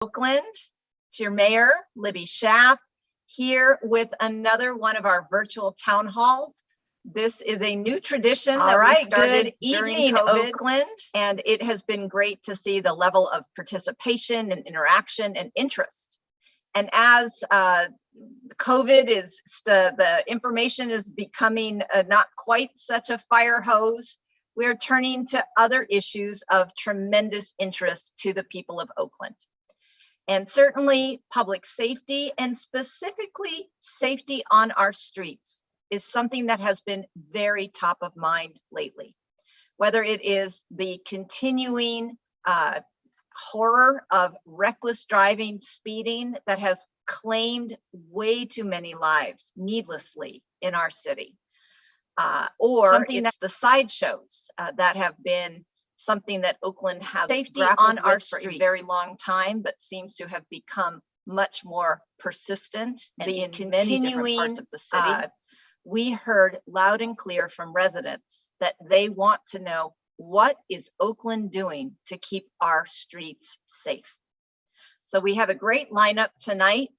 Oakland. It's your mayor, Libby Schaff, here with another one of our virtual town halls. This is a new tradition that we started during COVID, Oakland, and it has been great to see the level of participation and interaction and interest. And as COVID is, the information is becoming not quite such a fire hose, we're turning to other issues of tremendous interest to the people of Oakland. And certainly public safety, and specifically safety on our streets, is something that has been very top of mind lately. Whether it is the continuing horror of reckless driving, speeding that has claimed way too many lives needlessly in our city, or something that's the sideshows that have been something that Oakland has safety on our streets for a very long time, but seems to have become much more persistent and in many different parts of the city. We heard loud and clear from residents that they want to know, what is Oakland doing to keep our streets safe? So we have a great lineup tonight.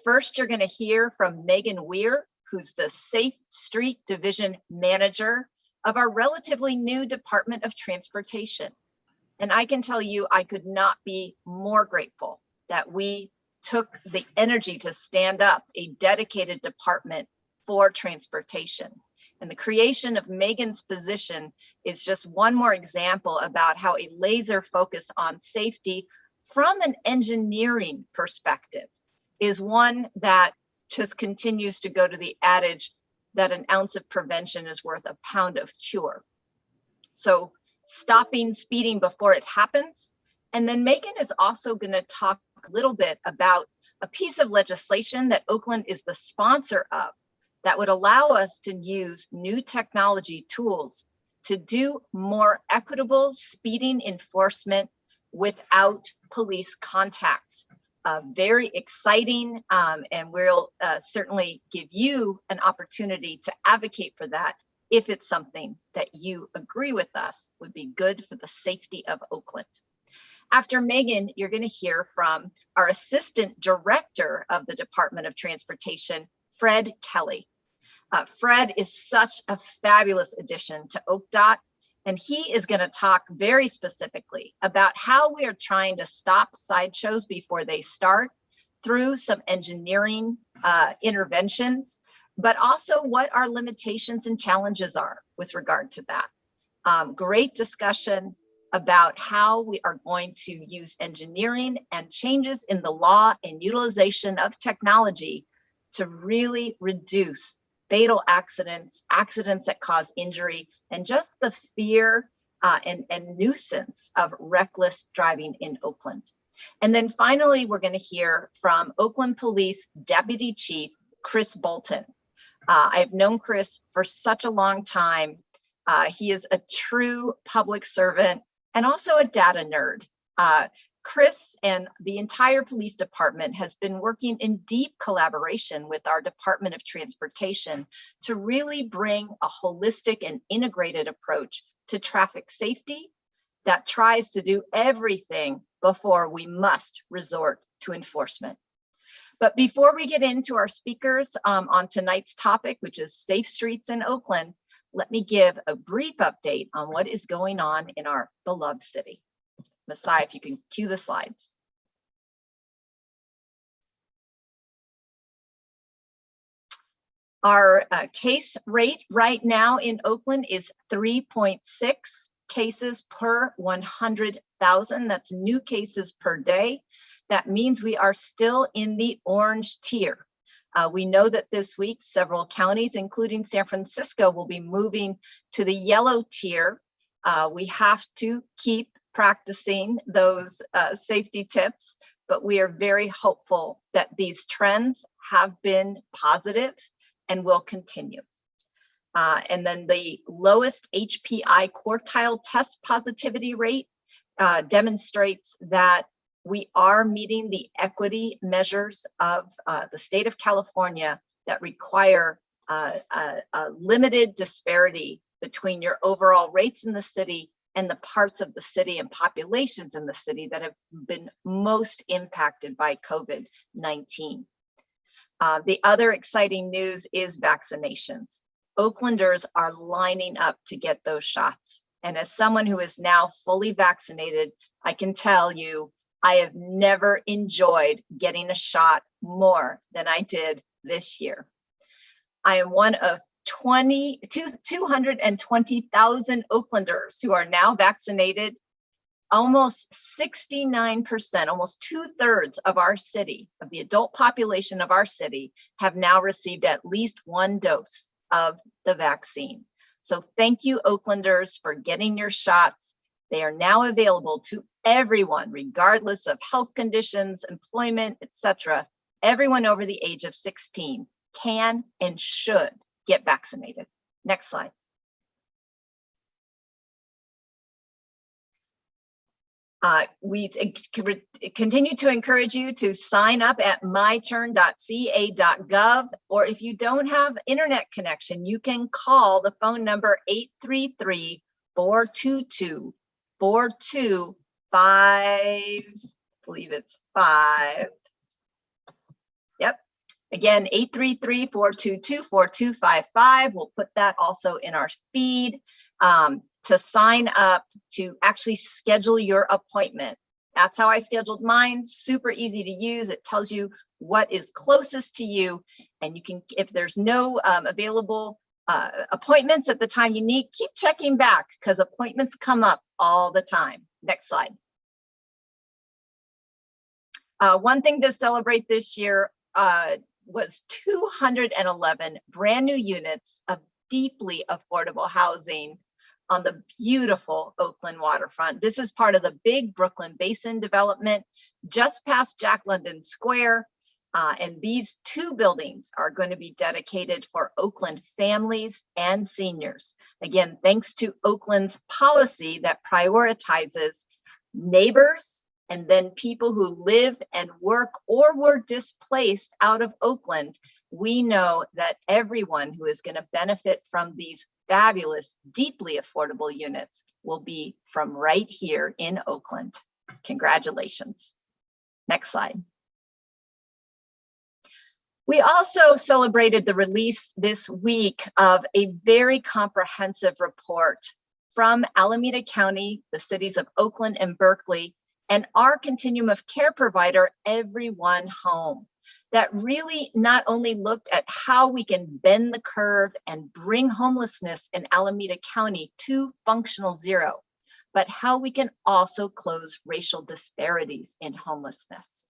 First, you're going to hear from Megan Weir, who's the Safe Street Division Manager of our relatively new Department of Transportation. And I can tell you, I could not be more grateful that we took the energy to stand up a dedicated department for transportation. And the creation of Megan's position is just one more example about how a laser focus on safety from an engineering perspective is one that just continues to go to the adage that an ounce of prevention is worth a pound of cure. So stopping speeding before it happens. And then Megan is also going to talk a little bit about a piece of legislation that Oakland is the sponsor of that would allow us to use new technology tools to do more equitable speeding enforcement without police contact. Very exciting, and we'll certainly give you an opportunity to advocate for that if it's something that you agree with us would be good for the safety of Oakland. After Megan, you're going to hear from our Assistant Director of the Department of Transportation, Fred Kelly. Fred is such a fabulous addition to OCDOT. And he is going to talk very specifically about how we are trying to stop sideshows before they start through some engineering interventions, but also what our limitations and challenges are with regard to that. Great discussion about how we are going to use engineering and changes in the law and utilization of technology to really reduce fatal accidents, accidents that cause injury, and just the fear and nuisance of reckless driving in Oakland. And then finally, we're going to hear from Oakland Police Deputy Chief Chris Bolton. I've known Chris for such a long time. He is a true public servant and also a data nerd. Chris and the entire police department has been working in deep collaboration with our Department of Transportation to really bring a holistic and integrated approach to traffic safety that tries to do everything before we must resort to enforcement. But before we get into our speakers on tonight's topic, which is safe streets in Oakland, let me give a brief update on what is going on in our beloved city. Messiah, if you can cue the slides. Our case rate right now in Oakland is 3.6 cases per 100,000. That's new cases per day. That means we are still in the orange tier. We know that this week, several counties, including San Francisco, will be moving to the yellow tier. We have to keep practicing those safety tips, but we are very hopeful that these trends have been positive and will continue. And then the lowest HPI quartile test positivity rate demonstrates that we are meeting the equity measures of the state of California that require a limited disparity between your overall rates in the city and the parts of the city and populations in the city that have been most impacted by COVID-19. The other exciting news is vaccinations. Oaklanders are lining up to get those shots. And as someone who is now fully vaccinated, I can tell you, I have never enjoyed getting a shot more than I did this year. I am one of 220,000 Oaklanders who are now vaccinated. Almost 69%, almost 2/3 of our city, of the adult population of our city, have now received at least one dose of the vaccine. So thank you, Oaklanders, for getting your shots. They are now available to everyone, regardless of health conditions, employment, etc. Everyone over the age of 16 can and should get vaccinated. Next slide. We continue to encourage you to sign up at myturn.ca.gov, or if you don't have internet connection, you can call the phone number 833-422-4255. I believe it's 5. Yep. Again, 833-422-4255. We'll put that also in our feed. To sign up to actually schedule your appointment. That's how I scheduled mine. Super easy to use. It tells you what is closest to you. And you can, if there's no available appointments at the time you need, keep checking back because appointments come up all the time. Next slide. One thing to celebrate this year was 211 brand new units of deeply affordable housing on the beautiful Oakland waterfront. This is part of the big Brooklyn Basin development just past Jack London Square. And these 2 buildings are going to be dedicated for Oakland families and seniors. Again, thanks to Oakland's policy that prioritizes neighbors and then people who live and work or were displaced out of Oakland. We know that everyone who is going to benefit from these fabulous, deeply affordable units will be from right here in Oakland. Congratulations. Next slide. We also celebrated the release this week of a very comprehensive report from Alameda County, the cities of Oakland and Berkeley, and our continuum of care provider, Everyone Home, that really not only looked at how we can bend the curve and bring homelessness in Alameda County to functional zero, but how we can also close racial disparities in homelessness.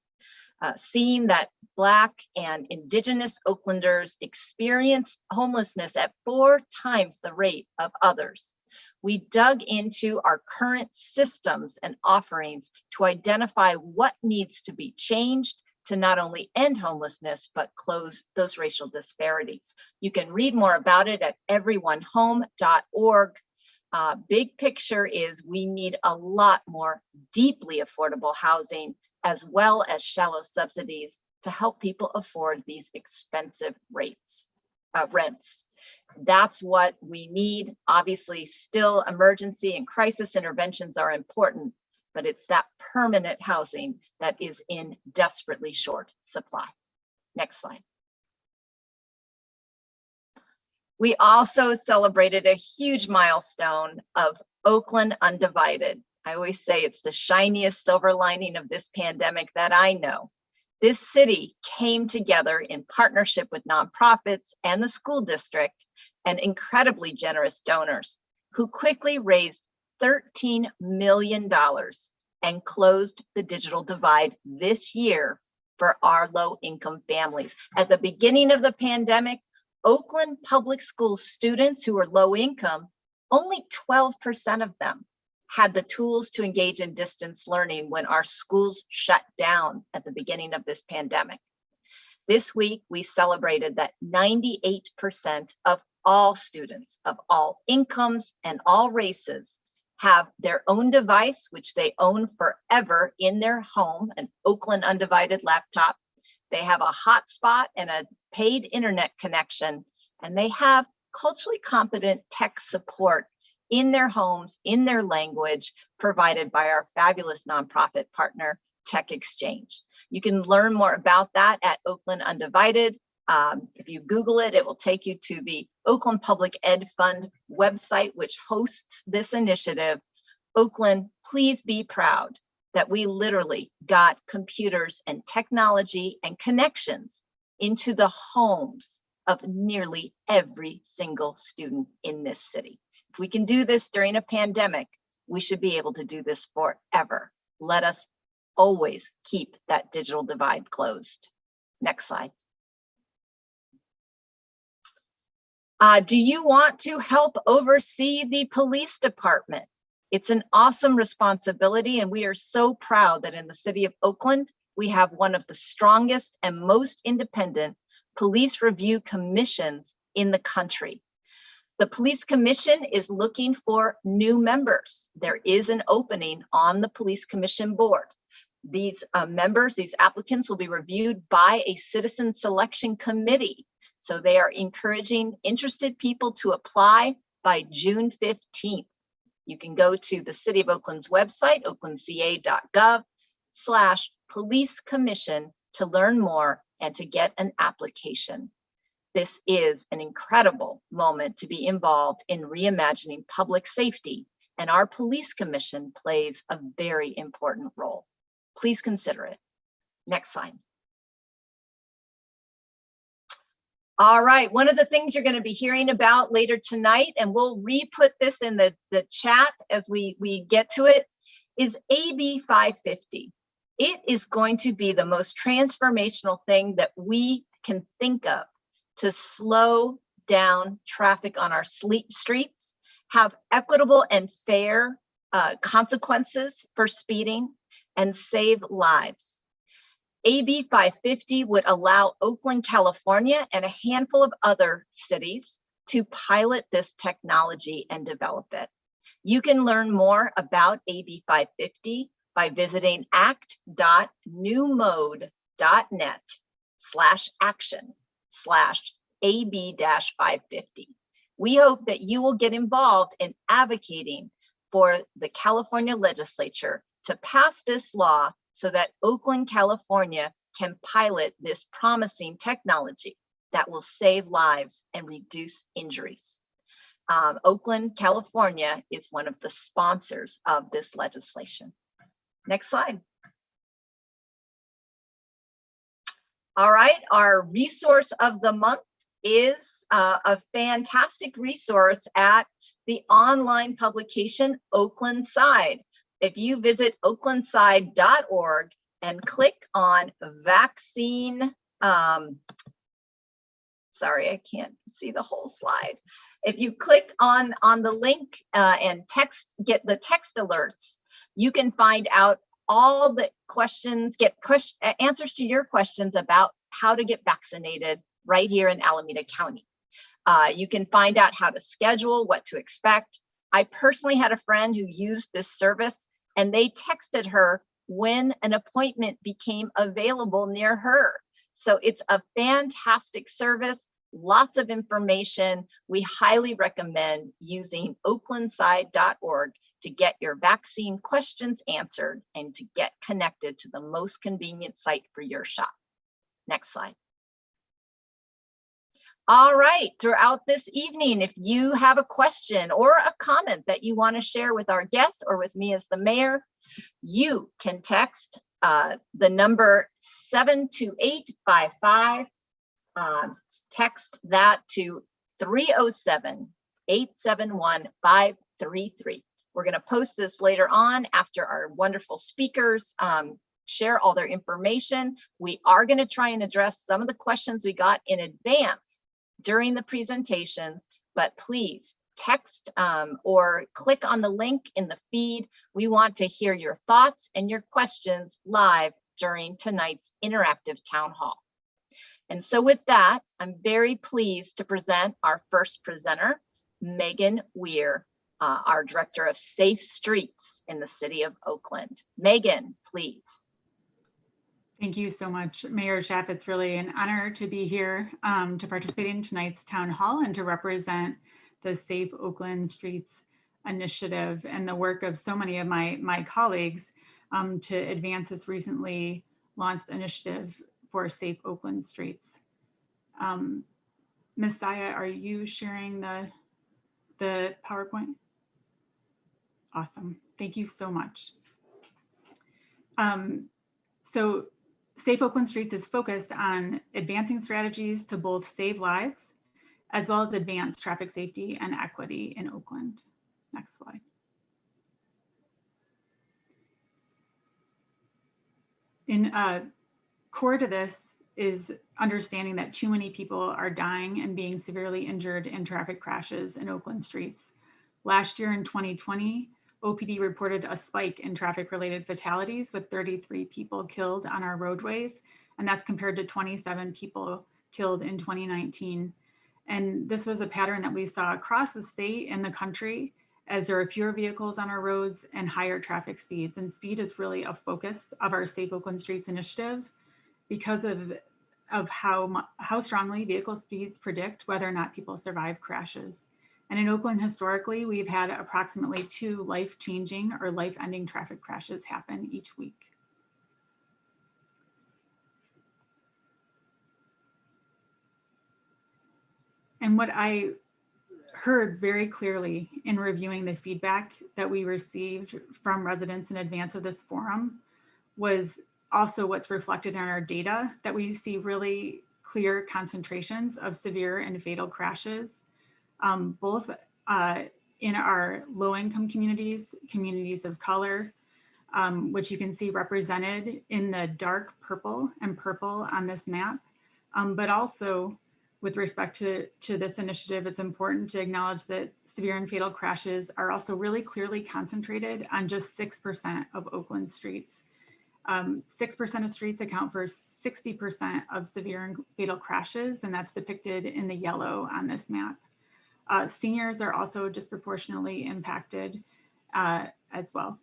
Seeing that Black and Indigenous Oaklanders experience homelessness at 4 times the rate of others, we dug into our current systems and offerings to identify what needs to be changed to not only end homelessness, but close those racial disparities. You can read more about it at everyonehome.org. Big picture is we need a lot more deeply affordable housing, as well as shallow subsidies to help people afford these expensive rents. That's what we need. Obviously, still emergency and crisis interventions are important, but it's that permanent housing that is in desperately short supply. Next slide. We also celebrated a huge milestone of Oakland Undivided. I always say it's the shiniest silver lining of this pandemic that I know. This city came together in partnership with nonprofits and the school district and incredibly generous donors who quickly raised $13 million and closed the digital divide this year for our low-income families. At the beginning of the pandemic, Oakland Public School students who were low income, only 12% of them had the tools to engage in distance learning when our schools shut down at the beginning of this pandemic. This week, we celebrated that 98% of all students of all incomes and all races have their own device, which they own forever in their home, an Oakland Undivided laptop. They have a hotspot and a paid internet connection, and they have culturally competent tech support in their homes, in their language, provided by our fabulous nonprofit partner, Tech Exchange. You can learn more about that at Oakland Undivided. If you Google it, it will take you to the Oakland Public Ed Fund website, which hosts this initiative. Oakland, please be proud that we literally got computers and technology and connections into the homes of nearly every single student in this city. If we can do this during a pandemic, we should be able to do this forever. Let us always keep that digital divide closed. Next slide. Do you want to help oversee the police department? It's an awesome responsibility, and we are so proud that in the city of Oakland, we have one of the strongest and most independent police review commissions in the country. The police commission is looking for new members. There is an opening on the police commission board. These members, these applicants will be reviewed by a citizen selection committee. So they are encouraging interested people to apply by June 15th. You can go to the City of Oakland's website, oaklandca.gov/police commission to learn more and to get an application. This is an incredible moment to be involved in reimagining public safety, and our police commission plays a very important role. Please consider it. Next slide. All right, one of the things you're going to be hearing about later tonight, and we'll re-put this in the chat as we get to it, is AB 550. It is going to be the most transformational thing that we can think of to slow down traffic on our streets, have equitable and fair consequences for speeding, and save lives. AB 550 would allow Oakland, California, and a handful of other cities to pilot this technology and develop it. You can learn more about AB 550 by visiting act.newmode.net/action/AB-550. We hope that you will get involved in advocating for the California legislature to pass this law so that Oakland, California can pilot this promising technology that will save lives and reduce injuries. Oakland, California is one of the sponsors of this legislation. Next slide. All right, our resource of the month is a fantastic resource at the online publication Oakland Side. If you visit oaklandside.org and click on vaccine, sorry, I can't see the whole slide. If you click on the link and get the text alerts, you can find out all the questions, get answers to your questions about how to get vaccinated right here in Alameda County. You can find out how to schedule, what to expect. I personally had a friend who used this service, and they texted her when an appointment became available near her. So it's a fantastic service, lots of information. We highly recommend using oaklandside.org to get your vaccine questions answered and to get connected to the most convenient site for your shot. Next slide. All right, throughout this evening, if you have a question or a comment that you want to share with our guests or with me as the mayor, you can text the number 72855. Text that to 307-871-533. We're going to post this later on after our wonderful speakers share all their information. We are going to try and address some of the questions we got in advance during the presentations, but please text or click on the link in the feed. We want to hear your thoughts and your questions live during tonight's interactive town hall. And so with that, I'm very pleased to present our first presenter, Megan Weir, our Director of Safe Streets in the City of Oakland. Megan, please. Thank you so much, Mayor Schaaf. It's really an honor to be here to participate in tonight's town hall and to represent the Safe Oakland Streets initiative and the work of so many of my colleagues to advance this recently launched initiative for safe Oakland streets. Ms. Saya, are you sharing the PowerPoint? Awesome, thank you so much. So Safe Oakland Streets is focused on advancing strategies to both save lives as well as advance traffic safety and equity in Oakland. Next slide. Core to this is understanding that too many people are dying and being severely injured in traffic crashes in Oakland streets. Last year in 2020, OPD reported a spike in traffic-related fatalities with 33 people killed on our roadways, and that's compared to 27 people killed in 2019. And this was a pattern that we saw across the state and the country as there are fewer vehicles on our roads and higher traffic speeds. And speed is really a focus of our Safe Oakland Streets initiative because of how strongly vehicle speeds predict whether or not people survive crashes. And in Oakland, historically, we've had approximately 2 life-changing or life-ending traffic crashes happen each week. And what I heard very clearly in reviewing the feedback that we received from residents in advance of this forum was also what's reflected in our data, that we see really clear concentrations of severe and fatal crashes, both in our low-income communities, communities of color, which you can see represented in the dark purple and purple on this map, but also with respect to this initiative, it's important to acknowledge that severe and fatal crashes are also really clearly concentrated on just 6% of Oakland streets. 6% of streets account for 60% of severe and fatal crashes, and that's depicted in the yellow on this map. Seniors are also disproportionately impacted as well.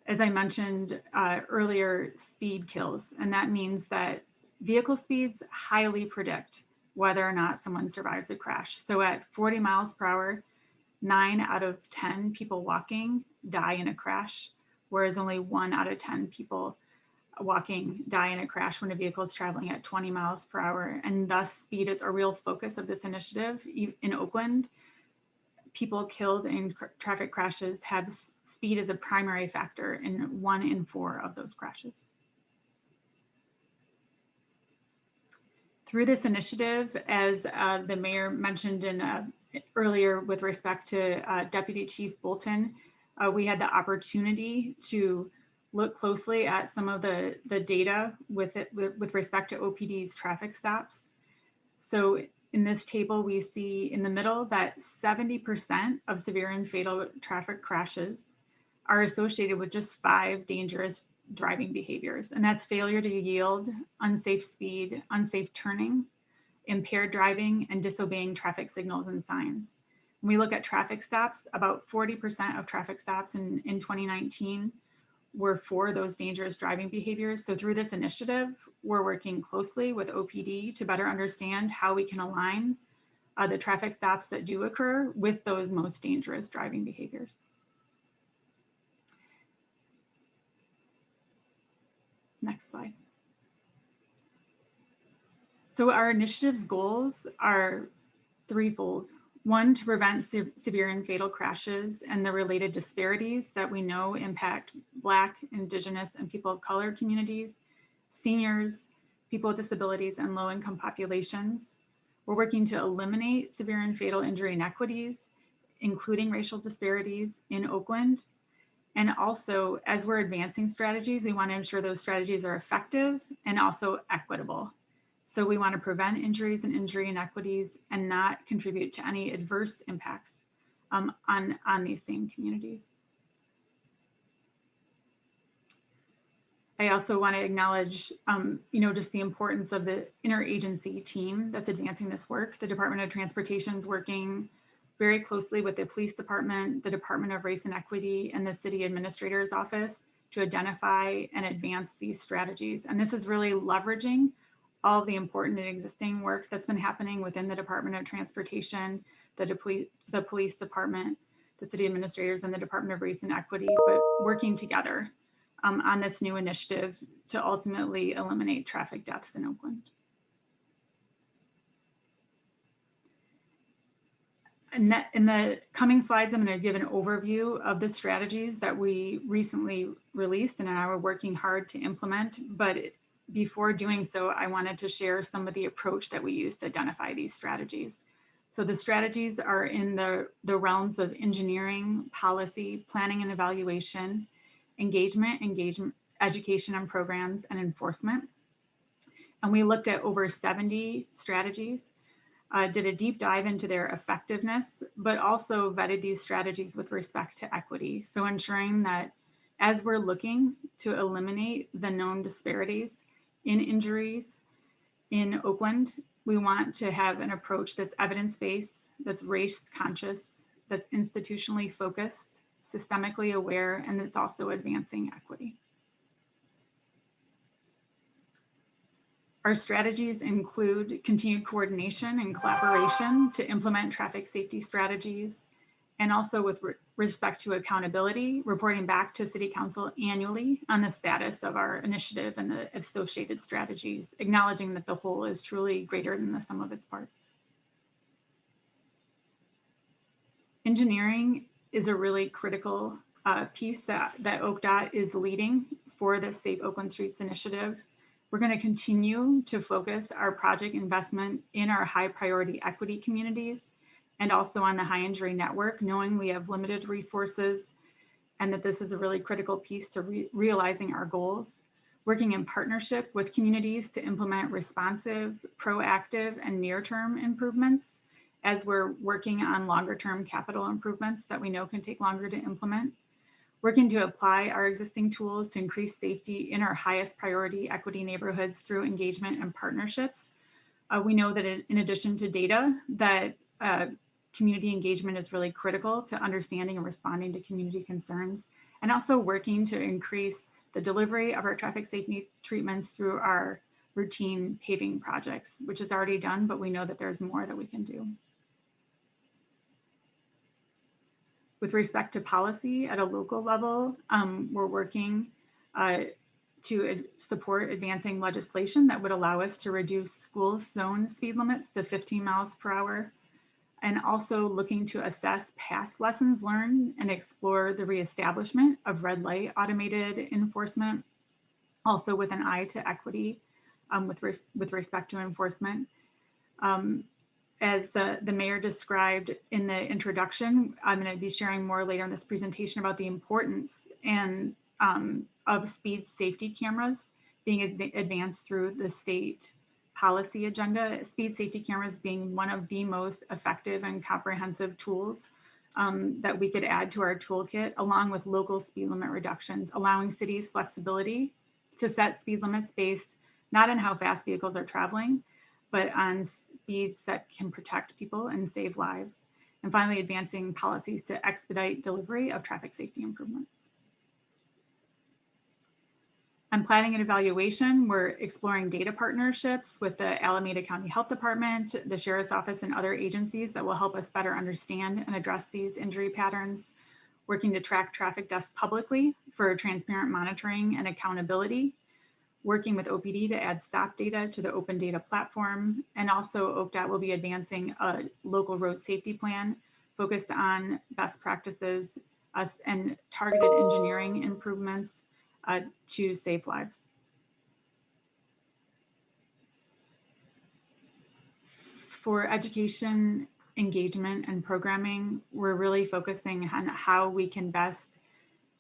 As I mentioned earlier, speed kills, and that means that vehicle speeds highly predict whether or not someone survives a crash. So at 40 miles per hour, 9 out of 10 people walking die in a crash, whereas only 1 out of 10 people walking die in a crash when a vehicle is traveling at 20 miles per hour. And thus speed is a real focus of this initiative. In Oakland, people killed in traffic crashes have speed as a primary factor in 1 in 4 of those crashes. Through this initiative, as the mayor mentioned earlier with respect to Deputy Chief Bolton, we had the opportunity to look closely at some of the data with respect to OPD's traffic stops. So in this table, we see in the middle that 70% of severe and fatal traffic crashes are associated with just 5 dangerous driving behaviors, and that's failure to yield, unsafe speed, unsafe turning, impaired driving, and disobeying traffic signals and signs. When we look at traffic stops, about 40% of traffic stops in 2019 were for those dangerous driving behaviors. So through this initiative, we're working closely with OPD to better understand how we can align the traffic stops that do occur with those most dangerous driving behaviors. Next slide. So our initiative's goals are threefold. 1, to prevent severe and fatal crashes and the related disparities that we know impact Black, Indigenous, and people of color communities, seniors, people with disabilities, and low-income populations. We're working to eliminate severe and fatal injury inequities, including racial disparities in Oakland. And also, as we're advancing strategies, we want to ensure those strategies are effective and also equitable. So we want to prevent injuries and injury inequities and not contribute to any adverse impacts on these same communities. I also want to acknowledge, just the importance of the interagency team that's advancing this work. The Department of Transportation is working very closely with the Police Department, the Department of Race and Equity, and the City Administrator's Office to identify and advance these strategies. And this is really leveraging all of the important and existing work that's been happening within the Department of Transportation, the police department, the city administrators, and the Department of Race and Equity, but working together on this new initiative to ultimately eliminate traffic deaths in Oakland. And in the coming slides, I'm going to give an overview of the strategies that we recently released and are working hard to implement. But before doing so, I wanted to share some of the approach that we use to identify these strategies. So the strategies are in the realms of engineering, policy, planning and evaluation, engagement, education and programs, and enforcement. And we looked at over 70 strategies. Did a deep dive into their effectiveness, but also vetted these strategies with respect to equity. So ensuring that as we're looking to eliminate the known disparities in injuries in Oakland, we want to have an approach that's evidence-based, that's race conscious, that's institutionally focused, systemically aware, and that's also advancing equity. Our strategies include continued coordination and collaboration to implement traffic safety strategies, and also with respect to accountability, reporting back to City Council annually on the status of our initiative and the associated strategies, acknowledging that the whole is truly greater than the sum of its parts. Engineering is a really critical piece that OakDOT is leading for the Safe Oakland Streets initiative. We're going to continue to focus our project investment in our high priority equity communities and also on the high injury network, knowing we have limited resources and that this is a really critical piece to realizing our goals. Working in partnership with communities to implement responsive, proactive, and near-term improvements as we're working on longer-term capital improvements that we know can take longer to implement. Working to apply our existing tools to increase safety in our highest priority equity neighborhoods through engagement and partnerships. We know that in addition to data, that community engagement is really critical to understanding and responding to community concerns, and also working to increase the delivery of our traffic safety treatments through our routine paving projects, which is already done, but we know that there's more that we can do. With respect to policy at a local level, we're working to support advancing legislation that would allow us to reduce school zone speed limits to 15 miles per hour, and also looking to assess past lessons learned and explore the reestablishment of red light automated enforcement, also with an eye to equity with respect to enforcement. As the mayor described in the introduction, I'm going to be sharing more later in this presentation about the importance and of speed safety cameras being advanced through the state policy agenda. Speed safety cameras being one of the most effective and comprehensive tools that we could add to our toolkit, along with local speed limit reductions, allowing cities flexibility to set speed limits based not on how fast vehicles are traveling, but on speeds that can protect people and save lives. And finally, advancing policies to expedite delivery of traffic safety improvements. On planning and evaluation, we're exploring data partnerships with the Alameda County Health Department, the Sheriff's Office, and other agencies that will help us better understand and address these injury patterns. Working to track traffic deaths publicly for transparent monitoring and accountability. Working with OPD to add stop data to the open data platform. And also OakDOT will be advancing a local road safety plan focused on best practices and targeted engineering improvements to save lives. For education, engagement, and programming, we're really focusing on how we can best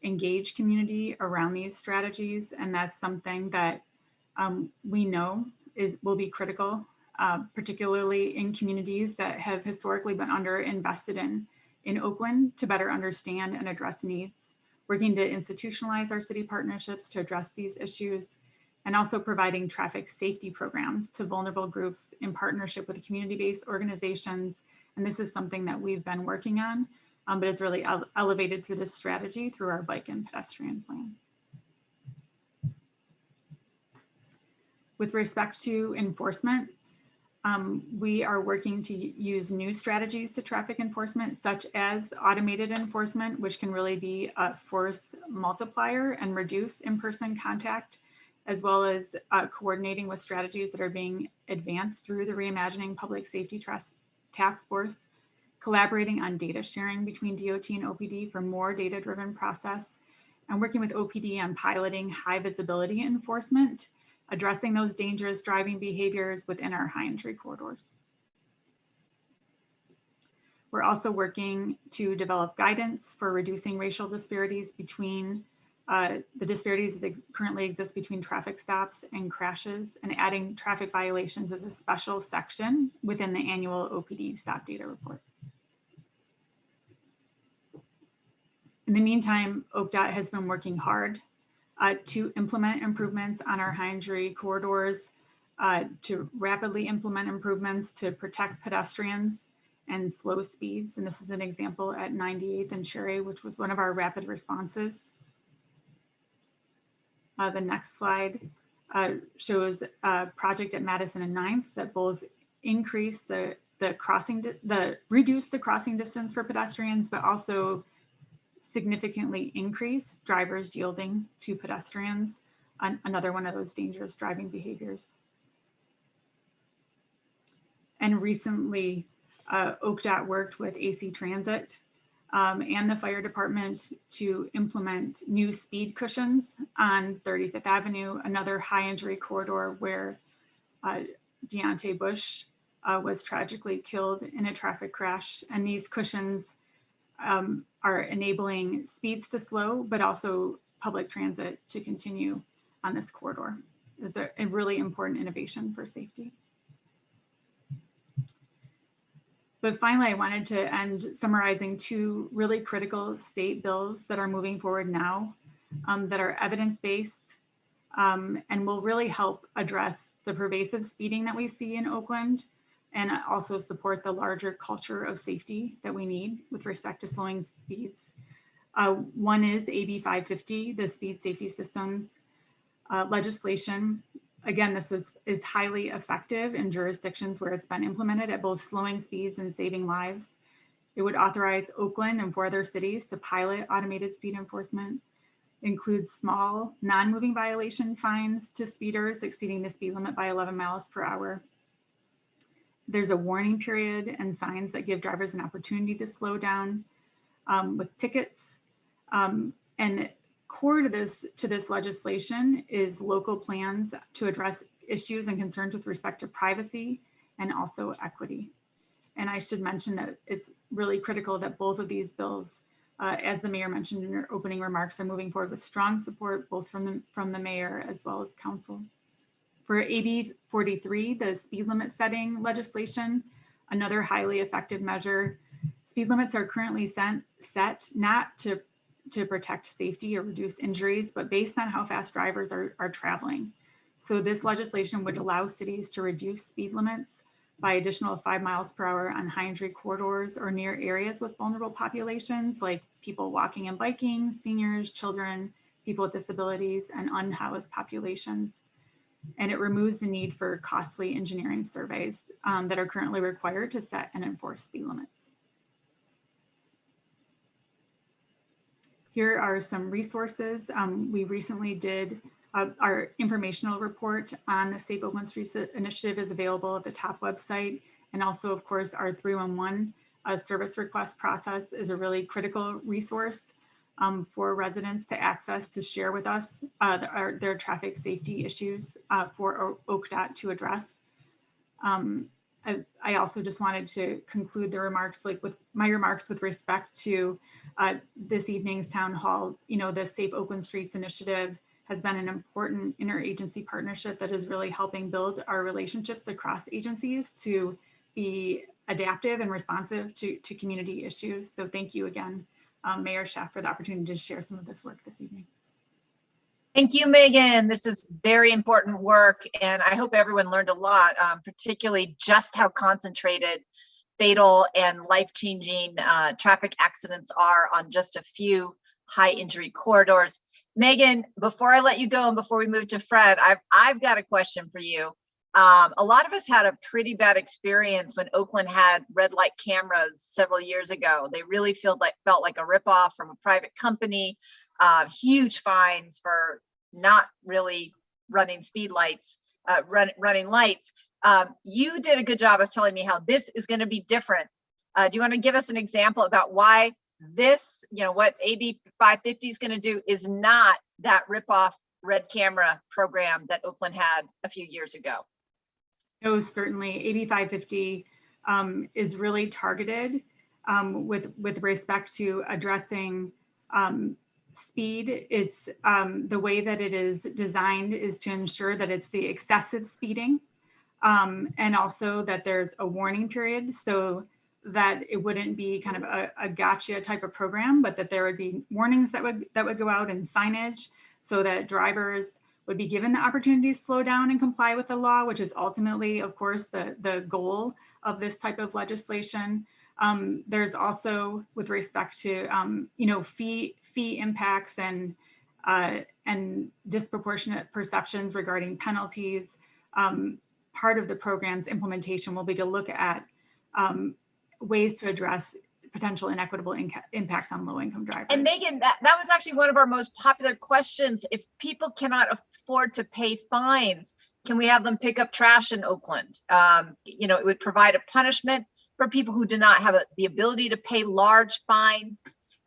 engage community around these strategies, and that's something that we know will be critical, particularly in communities that have historically been underinvested in Oakland, to better understand and address needs. Working to institutionalize our city partnerships to address these issues, and also providing traffic safety programs to vulnerable groups in partnership with community-based organizations. And this is something that we've been working on, but it's really elevated through this strategy through our bike and pedestrian plans. With respect to enforcement, We are working to use new strategies to traffic enforcement, such as automated enforcement, which can really be a force multiplier and reduce in-person contact, as well as coordinating with strategies that are being advanced through the Reimagining Public Safety Task Force, collaborating on data sharing between DOT and OPD for more data-driven process, and working with OPD on piloting high visibility enforcement, addressing those dangerous driving behaviors within our high entry corridors. We're also working to develop guidance for reducing racial disparities between the disparities that currently exist between traffic stops and crashes, and adding traffic violations as a special section within the annual OPD stop data report. In the meantime, OPDOT has been working hard to implement improvements on our high injury corridors, to rapidly implement improvements to protect pedestrians and slow speeds. And this is an example at 98th and Cherry, which was one of our rapid responses. The next slide shows a project at Madison and 9th that both increase reduce the crossing distance for pedestrians, but also significantly increase drivers yielding to pedestrians, another one of those dangerous driving behaviors. And recently, OPDOT worked with AC Transit and the fire department to implement new speed cushions on 35th Avenue, another high injury corridor where Deontay Bush was tragically killed in a traffic crash. And these cushions are enabling speeds to slow, but also public transit to continue on this corridor. It's a really important innovation for safety. But finally, I wanted to end summarizing two really critical state bills that are moving forward now, that are evidence-based and will really help address the pervasive speeding that we see in Oakland, and also support the larger culture of safety that we need with respect to slowing speeds. One is AB 550, the speed safety systems legislation. Again, this is highly effective in jurisdictions where it's been implemented at both slowing speeds and saving lives. It would authorize Oakland and 4 other cities to pilot automated speed enforcement. It includes small, non-moving violation fines to speeders exceeding the speed limit by 11 miles per hour. There's a warning period and signs that give drivers an opportunity to slow down with tickets. And core to this legislation is local plans to address issues and concerns with respect to privacy and also equity. And I should mention that it's really critical that both of these bills, as the mayor mentioned in her opening remarks, are moving forward with strong support both from the mayor as well as council. For AB 43, the speed limit setting legislation, another highly effective measure. Speed limits are currently set not to protect safety or reduce injuries, but based on how fast drivers are traveling. So this legislation would allow cities to reduce speed limits by additional 5 miles per hour on high injury corridors or near areas with vulnerable populations like people walking and biking, seniors, children, people with disabilities, and unhoused populations. And it removes the need for costly engineering surveys that are currently required to set and enforce speed limits. Here are some resources. We recently did our informational report on the Safe Oakland Streets initiative is available at the top website. And also, of course, our 311 service request process is a really critical resource for residents to access to share with us their traffic safety issues for OCDOT to address. I also just wanted to conclude the remarks, with my remarks with respect to this evening's town hall. You know, the Safe Oakland Streets initiative has been an important interagency partnership that is really helping build our relationships across agencies to be adaptive and responsive to community issues. So thank you again, Mayor Schaaf, for the opportunity to share some of this work this evening. Thank you, Megan. This is very important work, and I hope everyone learned a lot, particularly just how concentrated fatal and life-changing traffic accidents are on just a few high injury corridors. Megan, before I let you go and before we move to Fred, I've got a question for you. A lot of us had a pretty bad experience when Oakland had red light cameras several years ago. They really felt like a ripoff from a private company. Huge fines for not really running speed lights, running lights. You did a good job of telling me how this is going to be different. Do you want to give us an example about why this, what AB 550 is going to do is not that ripoff red camera program that Oakland had a few years ago? No, certainly. AB 550 is really targeted with respect to addressing speed. It's the way that it is designed is to ensure that it's the excessive speeding and also that there's a warning period so that it wouldn't be kind of a gotcha type of program, but that there would be warnings that would go out and signage so that drivers would be given the opportunity to slow down and comply with the law, which is ultimately, of course, the goal of this type of legislation. There's also, with respect to fee impacts and disproportionate perceptions regarding penalties. Part of the program's implementation will be to look at ways to address potential inequitable impacts on low-income drivers. And Megan, that was actually one of our most popular questions. If people cannot afford to pay fines, can we have them pick up trash in Oakland? It would provide a punishment for people who do not have the ability to pay large fine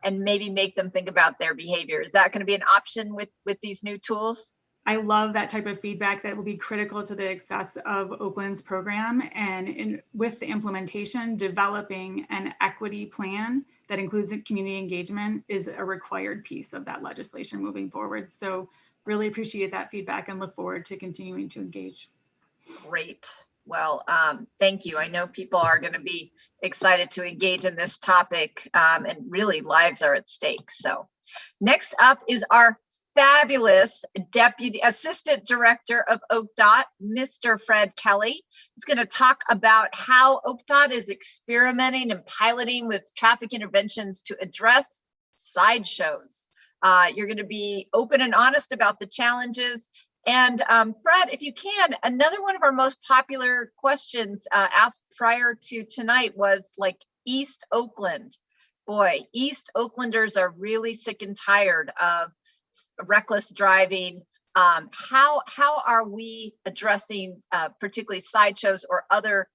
and maybe make them think about their behavior. Is that going to be an option with these new tools? I love that type of feedback. That will be critical to the success of Oakland's program. And with the implementation, developing an equity plan that includes community engagement is a required piece of that legislation moving forward. So really appreciate that feedback and look forward to continuing to engage. Great. Well, thank you. I know people are going to be excited to engage in this topic, and really lives are at stake. So next up is our fabulous Deputy Assistant Director of OCDOT, Mr. Fred Kelly. He's going to talk about how OCDOT is experimenting and piloting with traffic interventions to address sideshows. You're going to be open and honest about the challenges. And Fred, if you can, another one of our most popular questions asked prior to tonight was like East Oakland. Boy, East Oaklanders are really sick and tired of reckless driving. How are we addressing particularly sideshows or other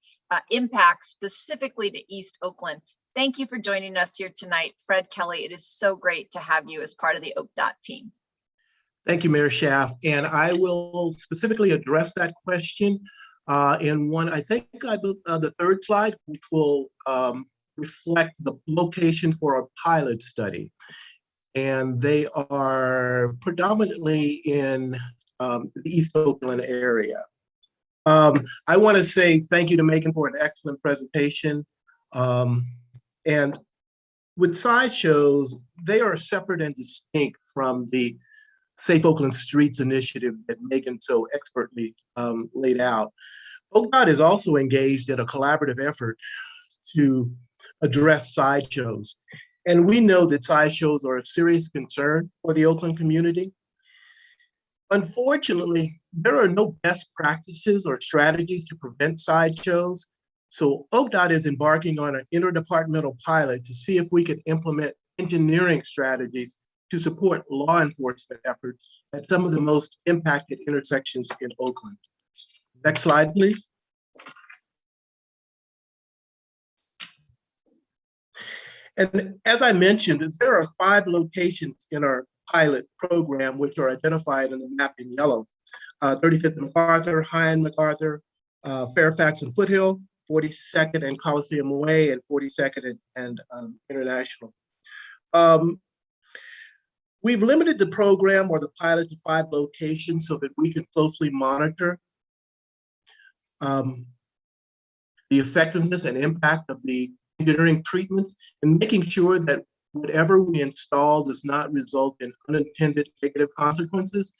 impacts specifically to East Oakland? Thank you for joining us here tonight, Fred Kelly. It is so great to have you as part of the OCDOT team. Thank you, Mayor Schaaf. And I will specifically address that question in one, I think the third slide, which will reflect the location for a pilot study. And they are predominantly in the East Oakland area. I want to say thank you to Megan for an excellent presentation. And with sideshows, they are separate and distinct from the Safe Oakland Streets initiative that Megan so expertly laid out. OCDOT is also engaged in a collaborative effort to address sideshows. And we know that sideshows are a serious concern for the Oakland community. Unfortunately, there are no best practices or strategies to prevent sideshows. So OCDOT is embarking on an interdepartmental pilot to see if we can implement engineering strategies to support law enforcement efforts at some of the most impacted intersections in Oakland. Next slide, please. And as I mentioned, there are 5 locations in our pilot program which are identified in the map in yellow. 35th and MacArthur, High and MacArthur, Fairfax and Foothill, 42nd and Coliseum Way, and 42nd and International. We've limited the program or the pilot to 5 locations so that we can closely monitor the effectiveness and impact of the engineering treatments and making sure that whatever we install does not result in unintended negative consequences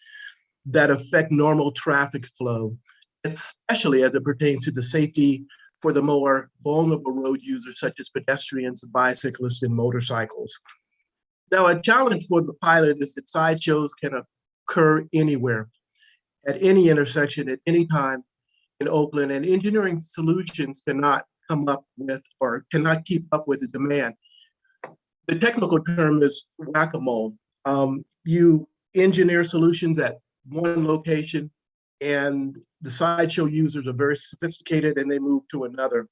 that affect normal traffic flow, especially as it pertains to the safety for the more vulnerable road users such as pedestrians, bicyclists, and motorcycles. Now, a challenge for the pilot is that sideshows can occur anywhere, at any intersection, at any time, in Oakland, and engineering solutions cannot come up with or cannot keep up with the demand. The technical term is whack-a-mole. You engineer solutions at one location, and the sideshow users are very sophisticated and they move to another.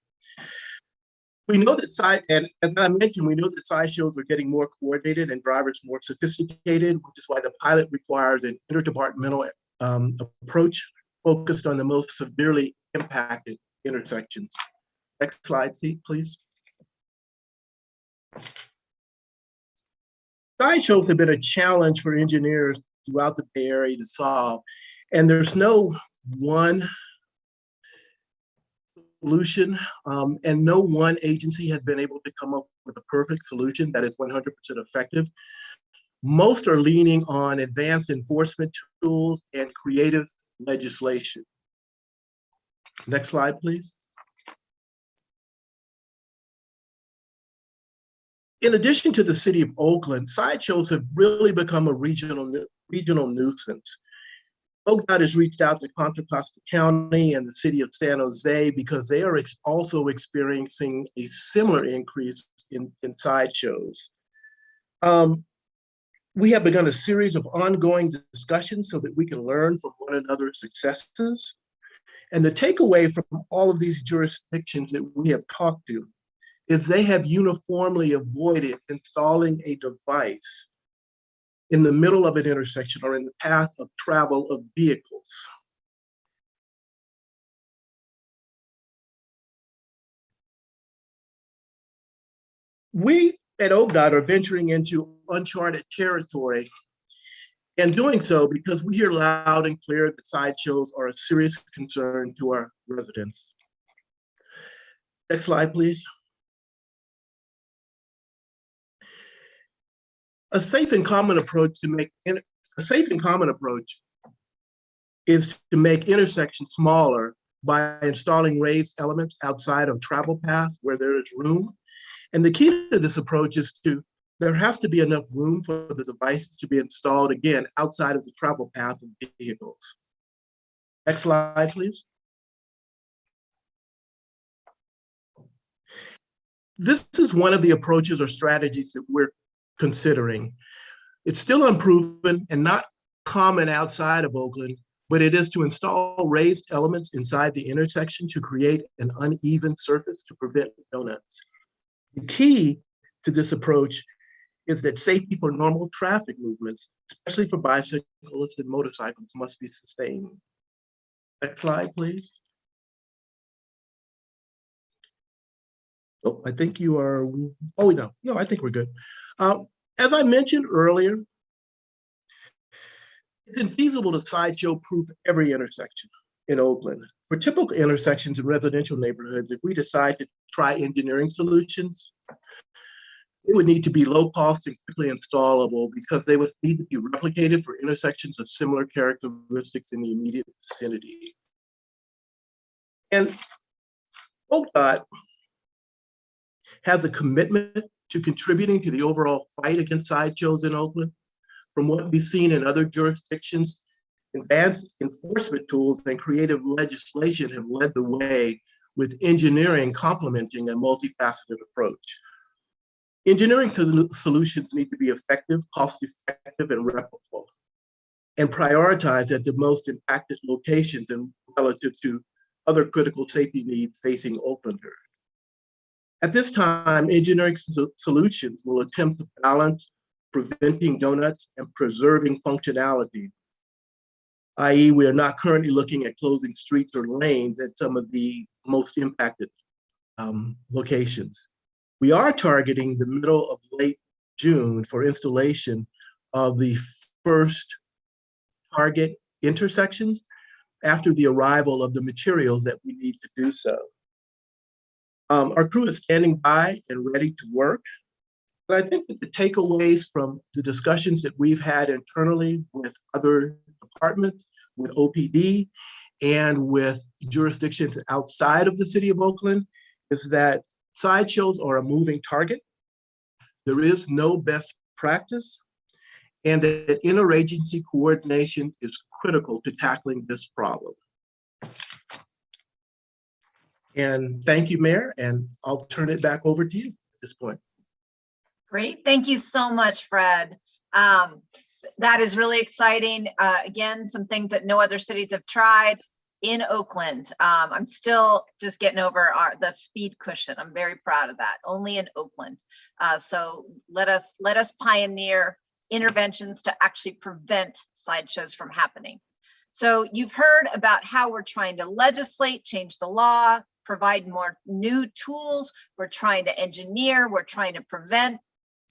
We know that and as I mentioned, we know that sideshows are getting more coordinated and drivers more sophisticated, which is why the pilot requires an interdepartmental approach focused on the most severely impacted intersections. Next slide, please. Sideshows have been a challenge for engineers throughout the Bay Area to solve, and there's no one solution, and no one agency has been able to come up with a perfect solution that is 100% effective. Most are leaning on advanced enforcement tools and creative legislation. Next slide, please. In addition to the city of Oakland, sideshows have really become a regional nuisance. ODOT has reached out to Contra Costa County and the city of San Jose because they are also experiencing a similar increase in sideshows. We have begun a series of ongoing discussions so that we can learn from one another's successes. And the takeaway from all of these jurisdictions that we have talked to is they have uniformly avoided installing a device in the middle of an intersection or in the path of travel of vehicles. We at ODOT are venturing into uncharted territory, and doing so because we hear loud and clear that sideshows are a serious concern to our residents. Next slide, please. A safe and common approach is to make intersections smaller by installing raised elements outside of travel paths where there is room. And the key to this approach is there has to be enough room for the devices to be installed, again, outside of the travel path of vehicles. Next slide, please. This is one of the approaches or strategies that we're considering. It's still unproven and not common outside of Oakland, but it is to install raised elements inside the intersection to create an uneven surface to prevent donuts. The key to this approach is that safety for normal traffic movements, especially for bicyclists and motorcycles, must be sustained. Next slide, please. Oh, I think you are, oh, no, I think we're good. As I mentioned earlier, it's infeasible to sideshow-proof every intersection in Oakland. For typical intersections in residential neighborhoods, if we decide to try engineering solutions, it would need to be low cost and quickly installable because they would need to be replicated for intersections of similar characteristics in the immediate vicinity. And ODOT has a commitment to contributing to the overall fight against sideshows in Oakland. From what we've seen in other jurisdictions, advanced enforcement tools and creative legislation have led the way, with engineering complementing a multifaceted approach. Engineering solutions need to be effective, cost-effective, and replicable, and prioritized at the most impacted locations and relative to other critical safety needs facing Oaklanders. At this time, engineering solutions will attempt to balance preventing donuts and preserving functionality, i.e. we are not currently looking at closing streets or lanes at some of the most impacted locations. We are targeting the middle of late June for installation of the first target intersections after the arrival of the materials that we need to do so. Our crew is standing by and ready to work. But I think that the takeaways from the discussions that we've had internally with other departments, with OPD, and with jurisdictions outside of the city of Oakland is that sideshows are a moving target. There is no best practice, and that interagency coordination is critical to tackling this problem. And thank you, Mayor, and I'll turn it back over to you at this point. Great. Thank you so much, Fred. That is really exciting. Again, some things that no other cities have tried in Oakland. I'm still just getting over the speed cushion. I'm very proud of that. Only in Oakland. So let us pioneer interventions to actually prevent sideshows from happening. So you've heard about how we're trying to legislate, change the law, provide more new tools. We're trying to engineer, we're trying to prevent.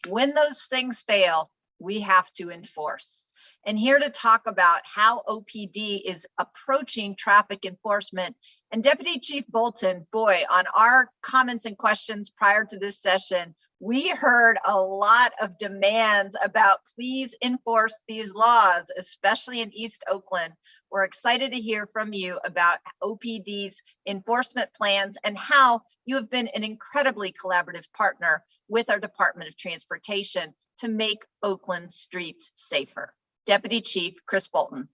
When those things fail, we have to enforce. And here to talk about how OPD is approaching traffic enforcement, and Deputy Chief Bolton, boy, on our comments and questions prior to this session, we heard a lot of demands about please enforce these laws, especially in East Oakland. We're excited to hear from you about OPD's enforcement plans and how you have been an incredibly collaborative partner with our Department of Transportation to make Oakland streets safer. Deputy Chief Chris Bolton.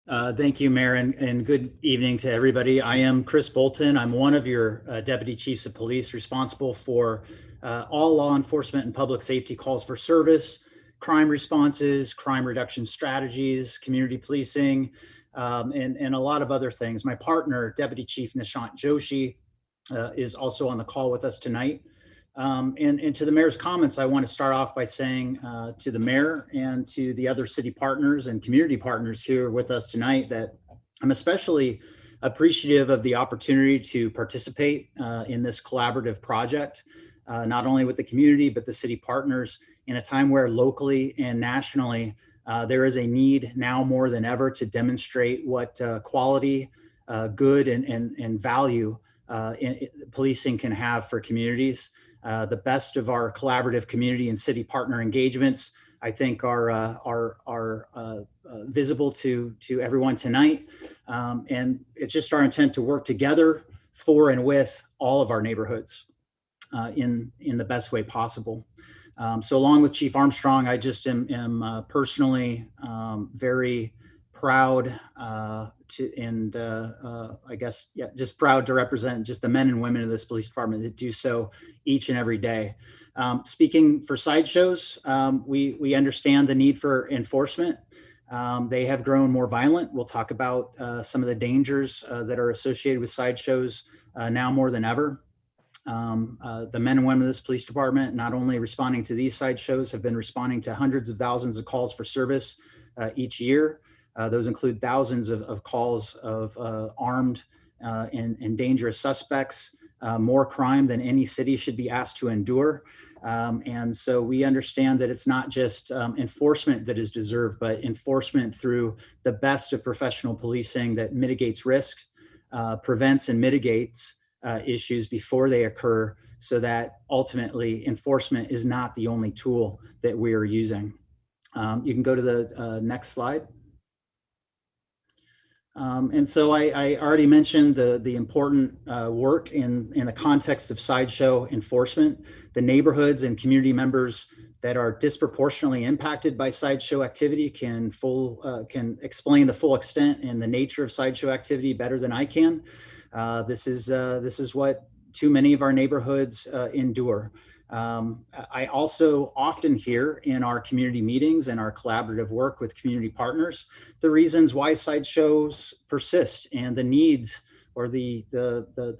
Thank you, Mayor, and good evening to everybody. I am Chris Bolton. I'm one of your Deputy Chiefs of Police responsible for all law enforcement and public safety calls for service, crime responses, crime reduction strategies, community policing, and a lot of other things. My partner, Deputy Chief Nishant Joshi, is also on the call with us tonight. And to the mayor's comments, I want to start off by saying to the mayor and to the other city partners and community partners here with us tonight that I'm especially appreciative of the opportunity to participate in this collaborative project, not only with the community, but the city partners in a time where locally and nationally, there is a need now more than ever to demonstrate what quality, good, and value policing can have for communities. The best of our collaborative community and city partner engagements, I think, are visible to everyone tonight. And it's just our intent to work together for and with all of our neighborhoods in the best way possible. So along with Chief Armstrong, I just am personally very proud just proud to represent just the men and women of this police department that do so each and every day. Speaking for Sideshows, we understand the need for enforcement. They have grown more violent. We'll talk about some of the dangers that are associated with Sideshows now more than ever. The men and women of this police department, not only responding to these Sideshows, have been responding to hundreds of thousands of calls for service each year. Those include thousands of calls of armed and dangerous suspects, more crime than any city should be asked to endure. And so we understand that it's not just enforcement that is deserved, but enforcement through the best of professional policing that mitigates risk, prevents and mitigates issues before they occur, so that ultimately enforcement is not the only tool that we are using. You can go to the next slide. And so I already mentioned the important work in the context of Sideshow enforcement. The neighborhoods and community members that are disproportionately impacted by Sideshow activity can explain the full extent and the nature of Sideshow activity better than I can. This is what too many of our neighborhoods endure. I also often hear in our community meetings and our collaborative work with community partners, the reasons why Sideshows persist and the needs or the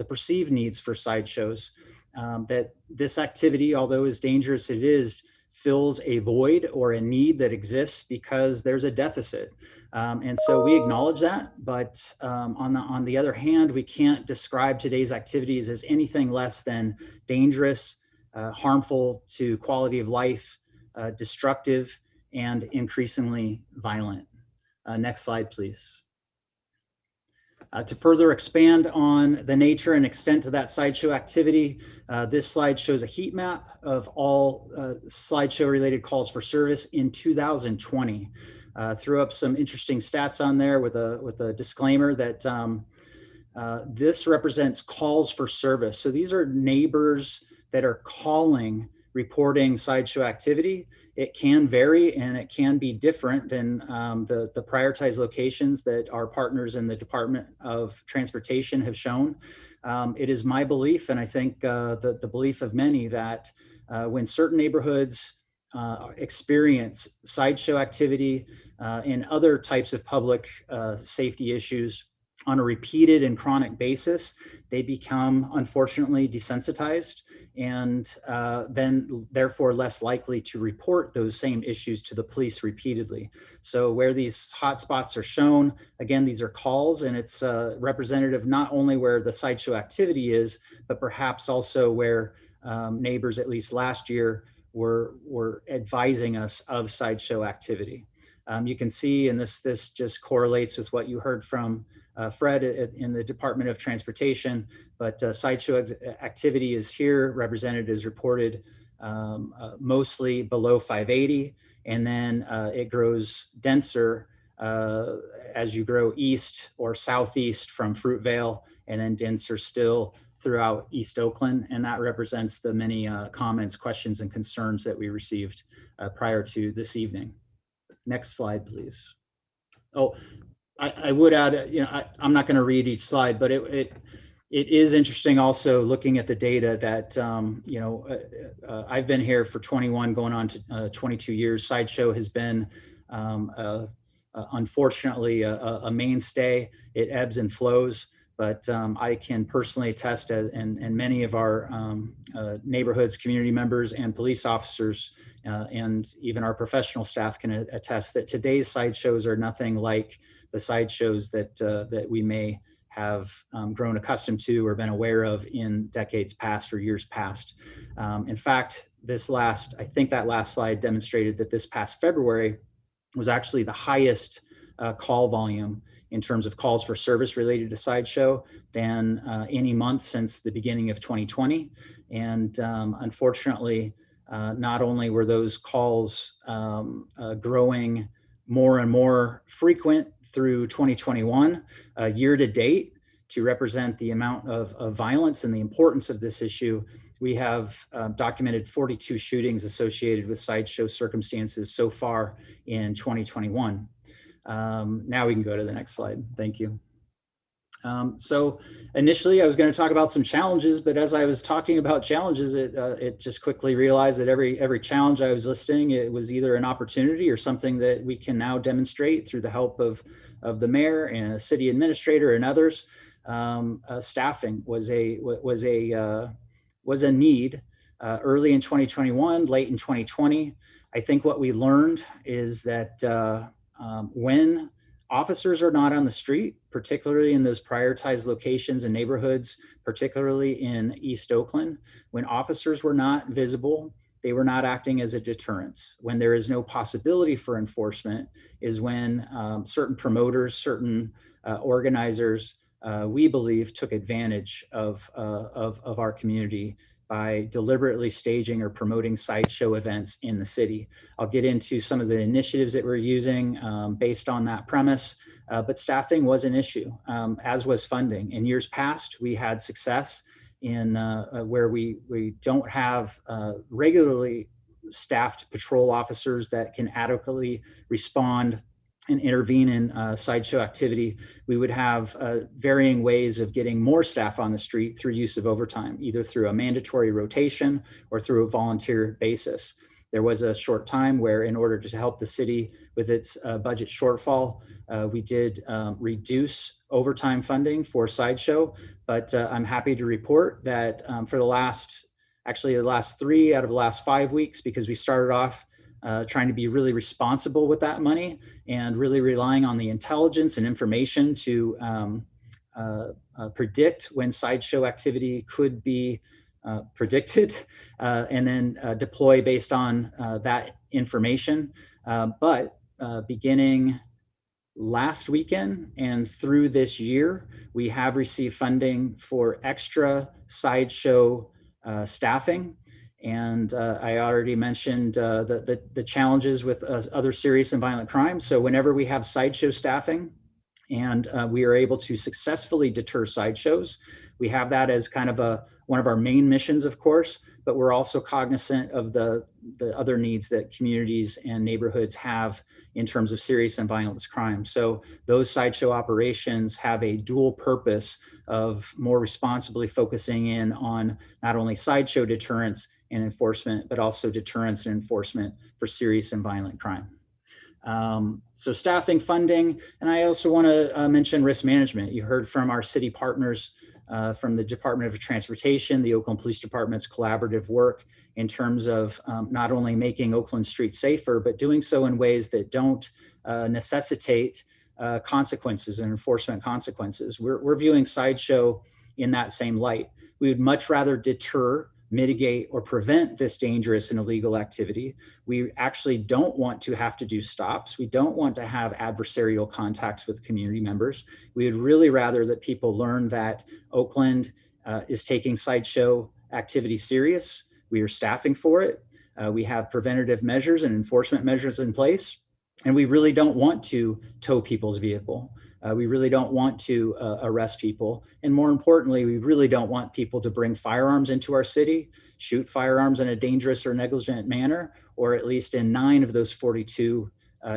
perceived needs for Sideshows, that this activity, although as dangerous it is, fills a void or a need that exists because there's a deficit. And so we acknowledge that, but on the other hand, we can't describe today's activities as anything less than dangerous, harmful to quality of life, destructive, and increasingly violent. Next slide, please. To further expand on the nature and extent of that Sideshow activity, this slide shows a heat map of all Sideshow related calls for service in 2020. Threw up some interesting stats on there with a disclaimer that this represents calls for service. So these are neighbors that are calling reporting sideshow activity. It can vary and it can be different than the prioritized locations that our partners in the Department of Transportation have shown. It is my belief, and I think the belief of many, that when certain neighborhoods experience sideshow activity and other types of public safety issues on a repeated and chronic basis, they become, unfortunately, desensitized and then therefore less likely to report those same issues to the police repeatedly. So where these hotspots are shown, again, these are calls, and it's representative not only where the sideshow activity is, but perhaps also where neighbors, at least last year, were advising us of sideshow activity. You can see, and this just correlates with what you heard from Fred in the Department of Transportation, but sideshow activity is here represented as reported mostly below 580, and then it grows denser as you grow east or southeast from Fruitvale, and then denser still throughout East Oakland, and that represents the many comments, questions, and concerns that we received prior to this evening. Next slide, please. Oh, I would add, I'm not going to read each slide, but it is interesting also looking at the data that, I've been here for 21, going on to 22 years. Sideshow has been, unfortunately, a mainstay. It ebbs and flows, but I can personally attest, and many of our neighborhoods, community members, and police officers, and even our professional staff can attest that today's sideshows are nothing like the sideshows that we may have grown accustomed to or been aware of in decades past or years past. In fact, I think that last slide demonstrated that this past February was actually the highest call volume in terms of calls for service related to sideshow than any month since the beginning of 2020. And unfortunately, not only were those calls growing more and more frequent through 2021, year to date, to represent the amount of violence and the importance of this issue, we have documented 42 shootings associated with sideshow circumstances so far in 2021. Now we can go to the next slide. Thank you. So initially I was going to talk about some challenges, but as I was talking about challenges, it just quickly realized that every challenge I was listing, it was either an opportunity or something that we can now demonstrate through the help of the mayor and a city administrator and others. Staffing was a need early in 2021, late in 2020. I think what we learned is that when officers are not on the street, particularly in those prioritized locations and neighborhoods, particularly in East Oakland, when officers were not visible, they were not acting as a deterrent. When there is no possibility for enforcement is when certain promoters, certain organizers, we believe, took advantage of our community by deliberately staging or promoting sideshow events in the city. I'll get into some of the initiatives that we're using based on that premise, but staffing was an issue, as was funding. In years past, we had success in where we don't have regularly staffed patrol officers that can adequately respond and intervene in sideshow activity. We would have varying ways of getting more staff on the street through use of overtime, either through a mandatory rotation or through a volunteer basis. There was a short time where, in order to help the city with its budget shortfall, we did reduce overtime funding for sideshow, but I'm happy to report that for the last 3 out of the last 5 weeks, because we started off trying to be really responsible with that money and really relying on the intelligence and information to predict when sideshow activity could be predicted and then deploy based on that information. But beginning last weekend and through this year, we have received funding for extra sideshow staffing. And I already mentioned the challenges with other serious and violent crimes. So whenever we have sideshow staffing and we are able to successfully deter sideshows, we have that as kind of one of our main missions, of course. but we're also cognizant of the other needs that communities and neighborhoods have in terms of serious and violent crime. So those sideshow operations have a dual purpose of more responsibly focusing in on not only sideshow deterrence and enforcement, but also deterrence and enforcement for serious and violent crime. So staffing, funding, and I also want to mention risk management. You heard from our city partners from the Department of Transportation, the Oakland Police Department's collaborative work in terms of not only making Oakland streets safer, but doing so in ways that don't necessitate consequences and enforcement consequences. We're viewing sideshow in that same light. We would much rather deter, mitigate, or prevent this dangerous and illegal activity. We actually don't want to have to do stops. We don't want to have adversarial contacts with community members. We would really rather that people learn that Oakland is taking sideshow activity serious. We are staffing for it. We have preventative measures and enforcement measures in place. And we really don't want to tow people's vehicle. We really don't want to arrest people. And more importantly, we really don't want people to bring firearms into our city, shoot firearms in a dangerous or negligent manner, or at least in 9 of those 42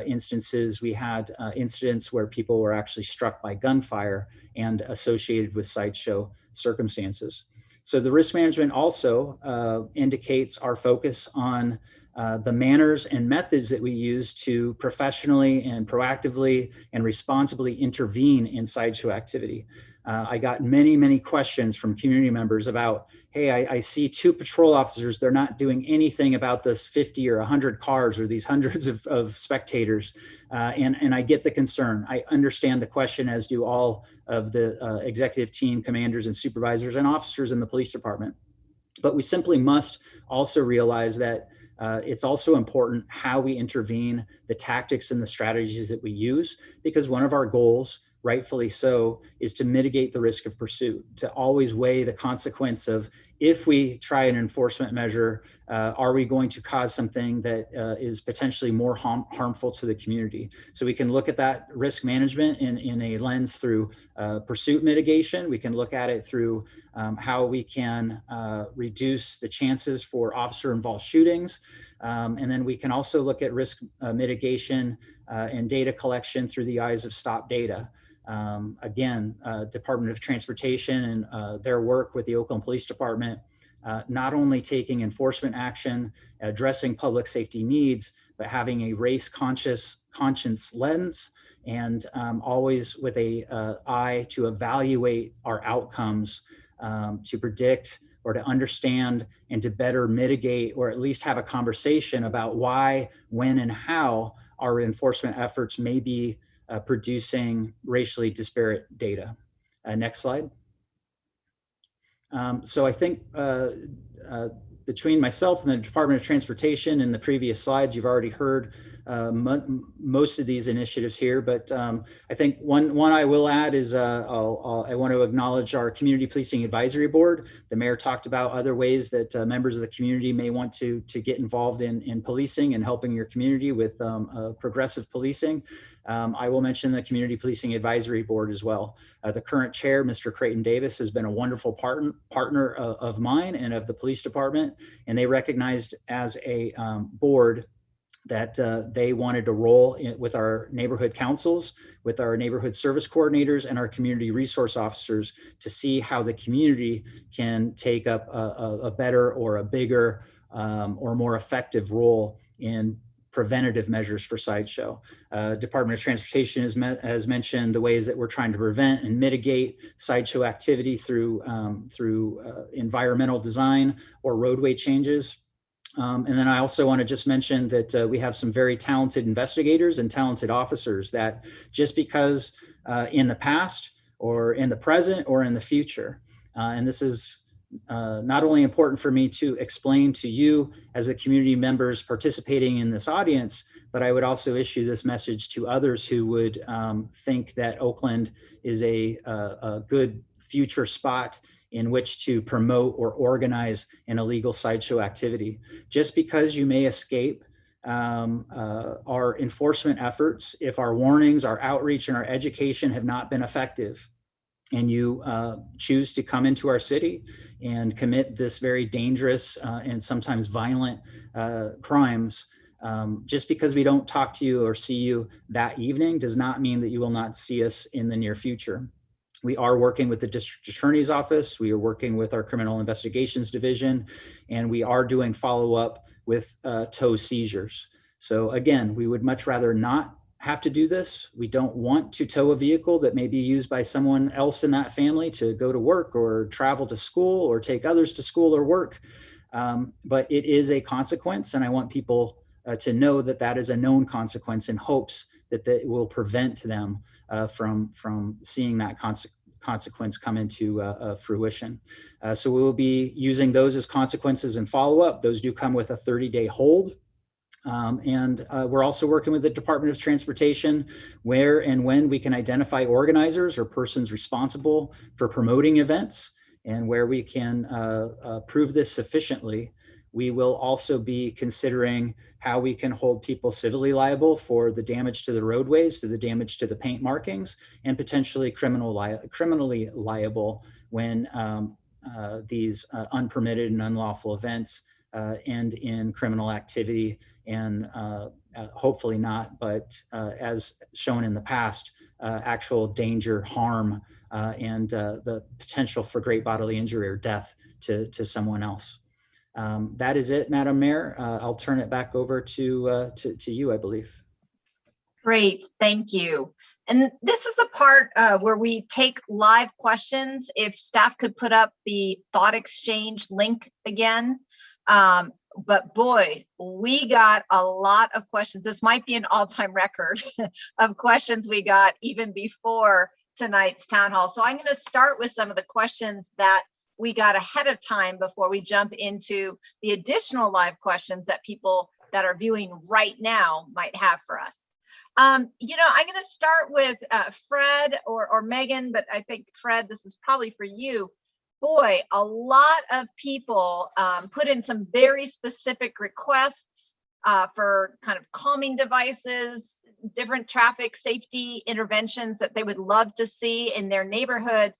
instances, we had incidents where people were actually struck by gunfire and associated with sideshow circumstances. So the risk management also indicates our focus on the manners and methods that we use to professionally and proactively and responsibly intervene in sideshow activity. I got many questions from community members about, hey, I see 2 patrol officers, they're not doing anything about this 50 or 100 cars or these hundreds of spectators. And I get the concern. I understand the question, as do all of the executive team, commanders and supervisors and officers in the police department. But we simply must also realize that it's also important how we intervene, the tactics and the strategies that we use, because one of our goals, rightfully so, is to mitigate the risk of pursuit, to always weigh the consequence of, if we try an enforcement measure, are we going to cause something that is potentially more harmful to the community? So we can look at that risk management in a lens through pursuit mitigation. We can look at it through how we can reduce the chances for officer-involved shootings. And then we can also look at risk mitigation and data collection through the eyes of stop data. Again, Department of Transportation and their work with the Oakland Police Department, not only taking enforcement action, addressing public safety needs, but having a race conscience lens, and always with a eye to evaluate our outcomes, to predict or to understand and to better mitigate, or at least have a conversation about why, when, and how our enforcement efforts may be producing racially disparate data. Next slide. So I think between myself and the Department of Transportation in the previous slides, you've already heard most of these initiatives here, but I think one I will add is I want to acknowledge our Community Policing Advisory Board. The mayor talked about other ways that members of the community may want to get involved in policing and helping your community with progressive policing. I will mention the Community Policing Advisory Board as well. The current chair, Mr. Creighton Davis, has been a wonderful partner of mine and of the police department, and they recognized as a board that they wanted to roll with our neighborhood councils, with our neighborhood service coordinators and our community resource officers to see how the community can take up a better or a bigger or more effective role in preventative measures for sideshow. Department of Transportation has mentioned the ways that we're trying to prevent and mitigate sideshow activity through environmental design or roadway changes. And then I also want to just mention that we have some very talented investigators and talented officers that just because in the past or in the present or in the future, and this is not only important for me to explain to you as the community members participating in this audience, but I would also issue this message to others who would think that Oakland is a good future spot in which to promote or organize an illegal sideshow activity. Just because you may escape our enforcement efforts, if our warnings, our outreach, and our education have not been effective, and you choose to come into our city and commit this very dangerous and sometimes violent crimes. Just because we don't talk to you or see you that evening does not mean that you will not see us in the near future. We are working with the district attorney's office. We are working with our criminal investigations division, and we are doing follow-up with tow seizures. So again, we would much rather not have to do this. We don't want to tow a vehicle that may be used by someone else in that family to go to work or travel to school or take others to school or work. But it is a consequence, and I want people to know that that is a known consequence, in hopes that it will prevent them from seeing that consequence come into fruition. So we will be using those as consequences and follow-up. Those do come with a 30-day hold. And we're also working with the Department of Transportation, where and when we can identify organizers or persons responsible for promoting events, and where we can prove this sufficiently. We will also be considering how we can hold people civilly liable for the damage to the roadways, to the damage to the paint markings, and potentially criminally liable when these unpermitted and unlawful events end in criminal activity, and hopefully not, but as shown in the past, actual danger, harm, and the potential for great bodily injury or death to someone else. That is it, Madam Mayor. I'll turn it back over to you, I believe. Great, thank you. And this is the part where we take live questions. If staff could put up the thought exchange link again. But boy, we got a lot of questions. This might be an all-time record of questions we got even before tonight's town hall. So I'm going to start with some of the questions that we got ahead of time before we jump into the additional live questions that people that are viewing right now might have for us. I'm going to start with Fred or Megan, but I think Fred, this is probably for you. Boy, a lot of people put in some very specific requests for kind of calming devices, different traffic safety interventions that they would love to see in their neighborhood.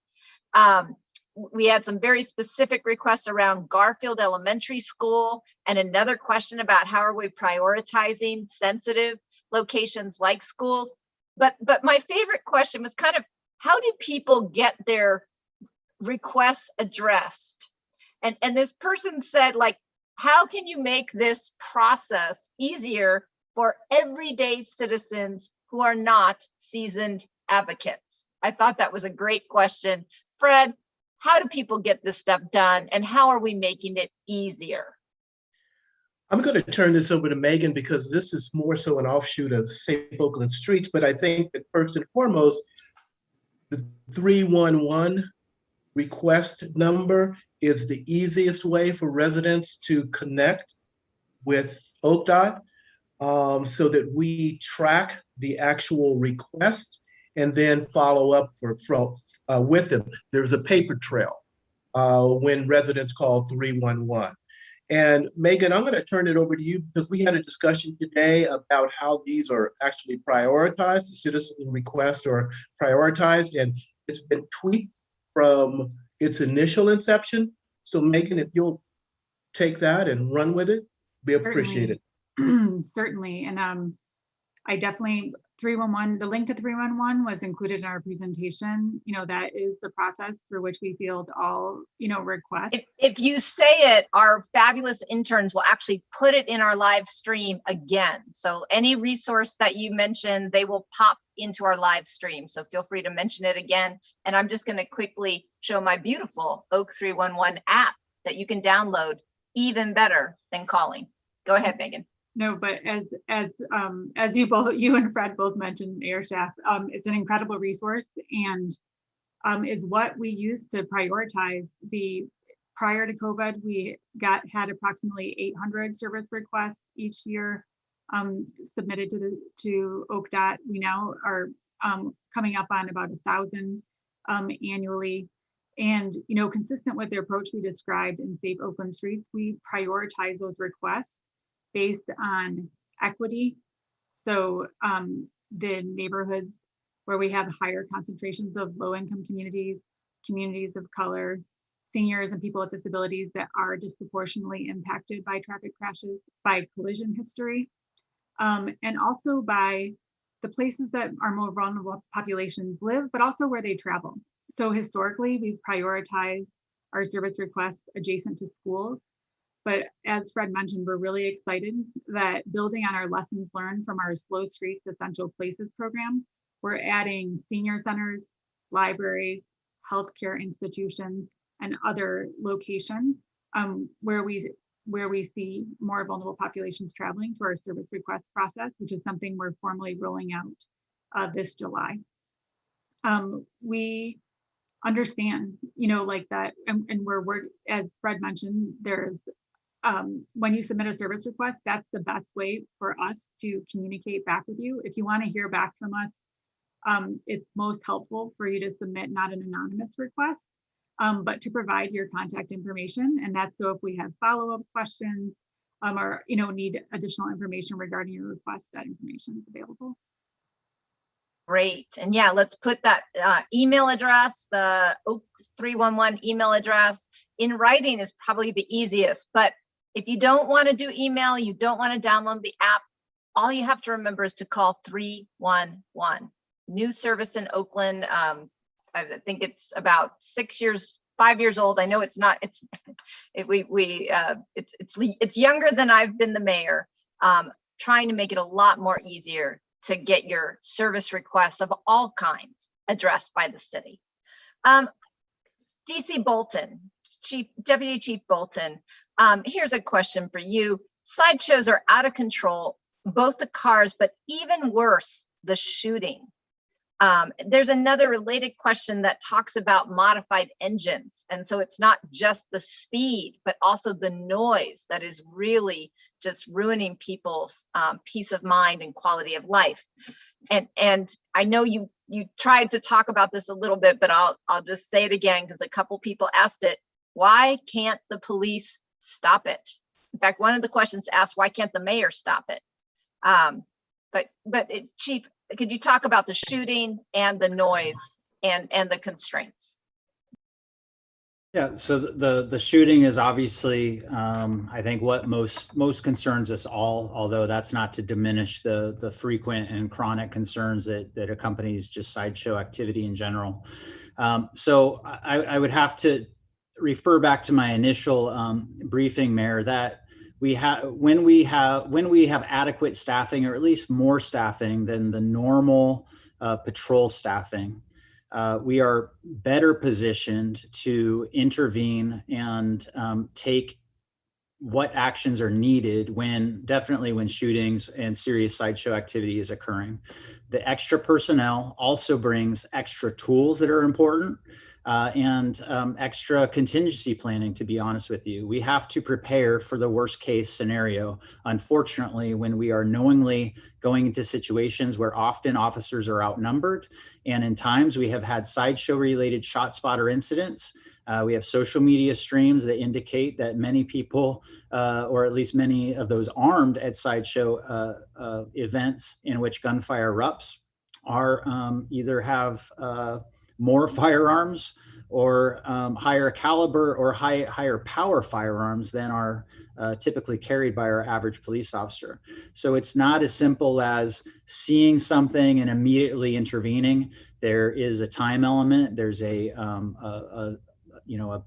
We had some very specific requests around Garfield Elementary School, and another question about how are we prioritizing sensitive locations like schools. But my favorite question was kind of, how do people get their requests addressed? And this person said, like, how can you make this process easier for everyday citizens who are not seasoned advocates? I thought that was a great question. Fred, how do people get this stuff done, and how are we making it easier? I'm going to turn this over to Megan, because this is more so an offshoot of Safe Oakland Streets. But I think that first and foremost, the 311 request number is the easiest way for residents to connect with ODOT, so that we track the actual request and then follow up with them. There's a paper trail when residents call 311. And Megan, I'm going to turn it over to you, because we had a discussion today about how these are actually prioritized. The citizen requests are prioritized, and it's been tweaked from its initial inception. So Megan, if you'll take that and run with it, we appreciate it. Certainly. And I definitely, 311, the link to 311 was included in our presentation. That is the process through which we field all, requests. If you say it, our fabulous interns will actually put it in our live stream again. So any resource that you mentioned, they will pop into our live stream. So feel free to mention it again. And I'm just going to quickly show my beautiful Oak 311 app that you can download, even better than calling. Go ahead, Megan. No, but as you and Fred both mentioned, Mayor Schaaf, it's an incredible resource, and is what we use to prioritize. Prior to COVID, we had approximately 800 service requests each year submitted to ODOT. We now are coming up on about 1,000 annually. And consistent with the approach we described in Safe Oakland Streets, we prioritize those requests based on equity. So the neighborhoods where we have higher concentrations of low-income communities, communities of color, seniors and people with disabilities that are disproportionately impacted by traffic crashes, by collision history, and also by the places that our more vulnerable populations live, but also where they travel. So historically, we've prioritized our service requests adjacent to schools. But as Fred mentioned, we're really excited that building on our lessons learned from our Slow Streets Essential Places program, we're adding senior centers, libraries, healthcare institutions, and other locations where we see more vulnerable populations traveling to our service request process, which is something we're formally rolling out this July. We understand, like that, and we're, as Fred mentioned, there's when you submit a service request, that's the best way for us to communicate back with you. If you want to hear back from us, it's most helpful for you to submit not an anonymous request, but to provide your contact information. And that's so if we have follow-up questions or need additional information regarding your request, that information is available. Great. And yeah, let's put that email address, the Oak 311 email address in writing is probably the easiest. But if you don't want to do email, you don't want to download the app, all you have to remember is to call 311. New service in Oakland. I think it's about 5 years old. I know it's not. It's younger than I've been the mayor. Trying to make it a lot more easier to get your service requests of all kinds addressed by the city. DC Bolton, Deputy Chief Bolton, here's a question for you. Sideshows are out of control, both the cars, but even worse, the shooting. There's another related question that talks about modified engines. And so it's not just the speed, but also the noise that is really just ruining people's peace of mind and quality of life. And I know you tried to talk about this a little bit, but I'll just say it again because a couple people asked it. Why can't the police stop it? In fact, one of the questions asked, why can't the mayor stop it? Chief, could you talk about the shooting and the noise and the constraints? Yeah, so the shooting is obviously, I think, what most concerns us all, although that's not to diminish the frequent and chronic concerns that accompanies just sideshow activity in general. So I would have to refer back to my initial briefing, Mayor, that when we have adequate staffing, or at least more staffing than the normal patrol staffing, we are better positioned to intervene and take what actions are needed definitely when shootings and serious sideshow activity is occurring. The extra personnel also brings extra tools that are important and extra contingency planning, to be honest with you. We have to prepare for the worst case scenario. Unfortunately, when we are knowingly going into situations where often officers are outnumbered, and in times we have had sideshow related shot spotter incidents. We have social media streams that indicate that many people, or at least many of those armed at sideshow events in which gunfire erupts, are either have more firearms or higher caliber or higher power firearms than are typically carried by our average police officer. So it's not as simple as seeing something and immediately intervening. There is a time element. There's a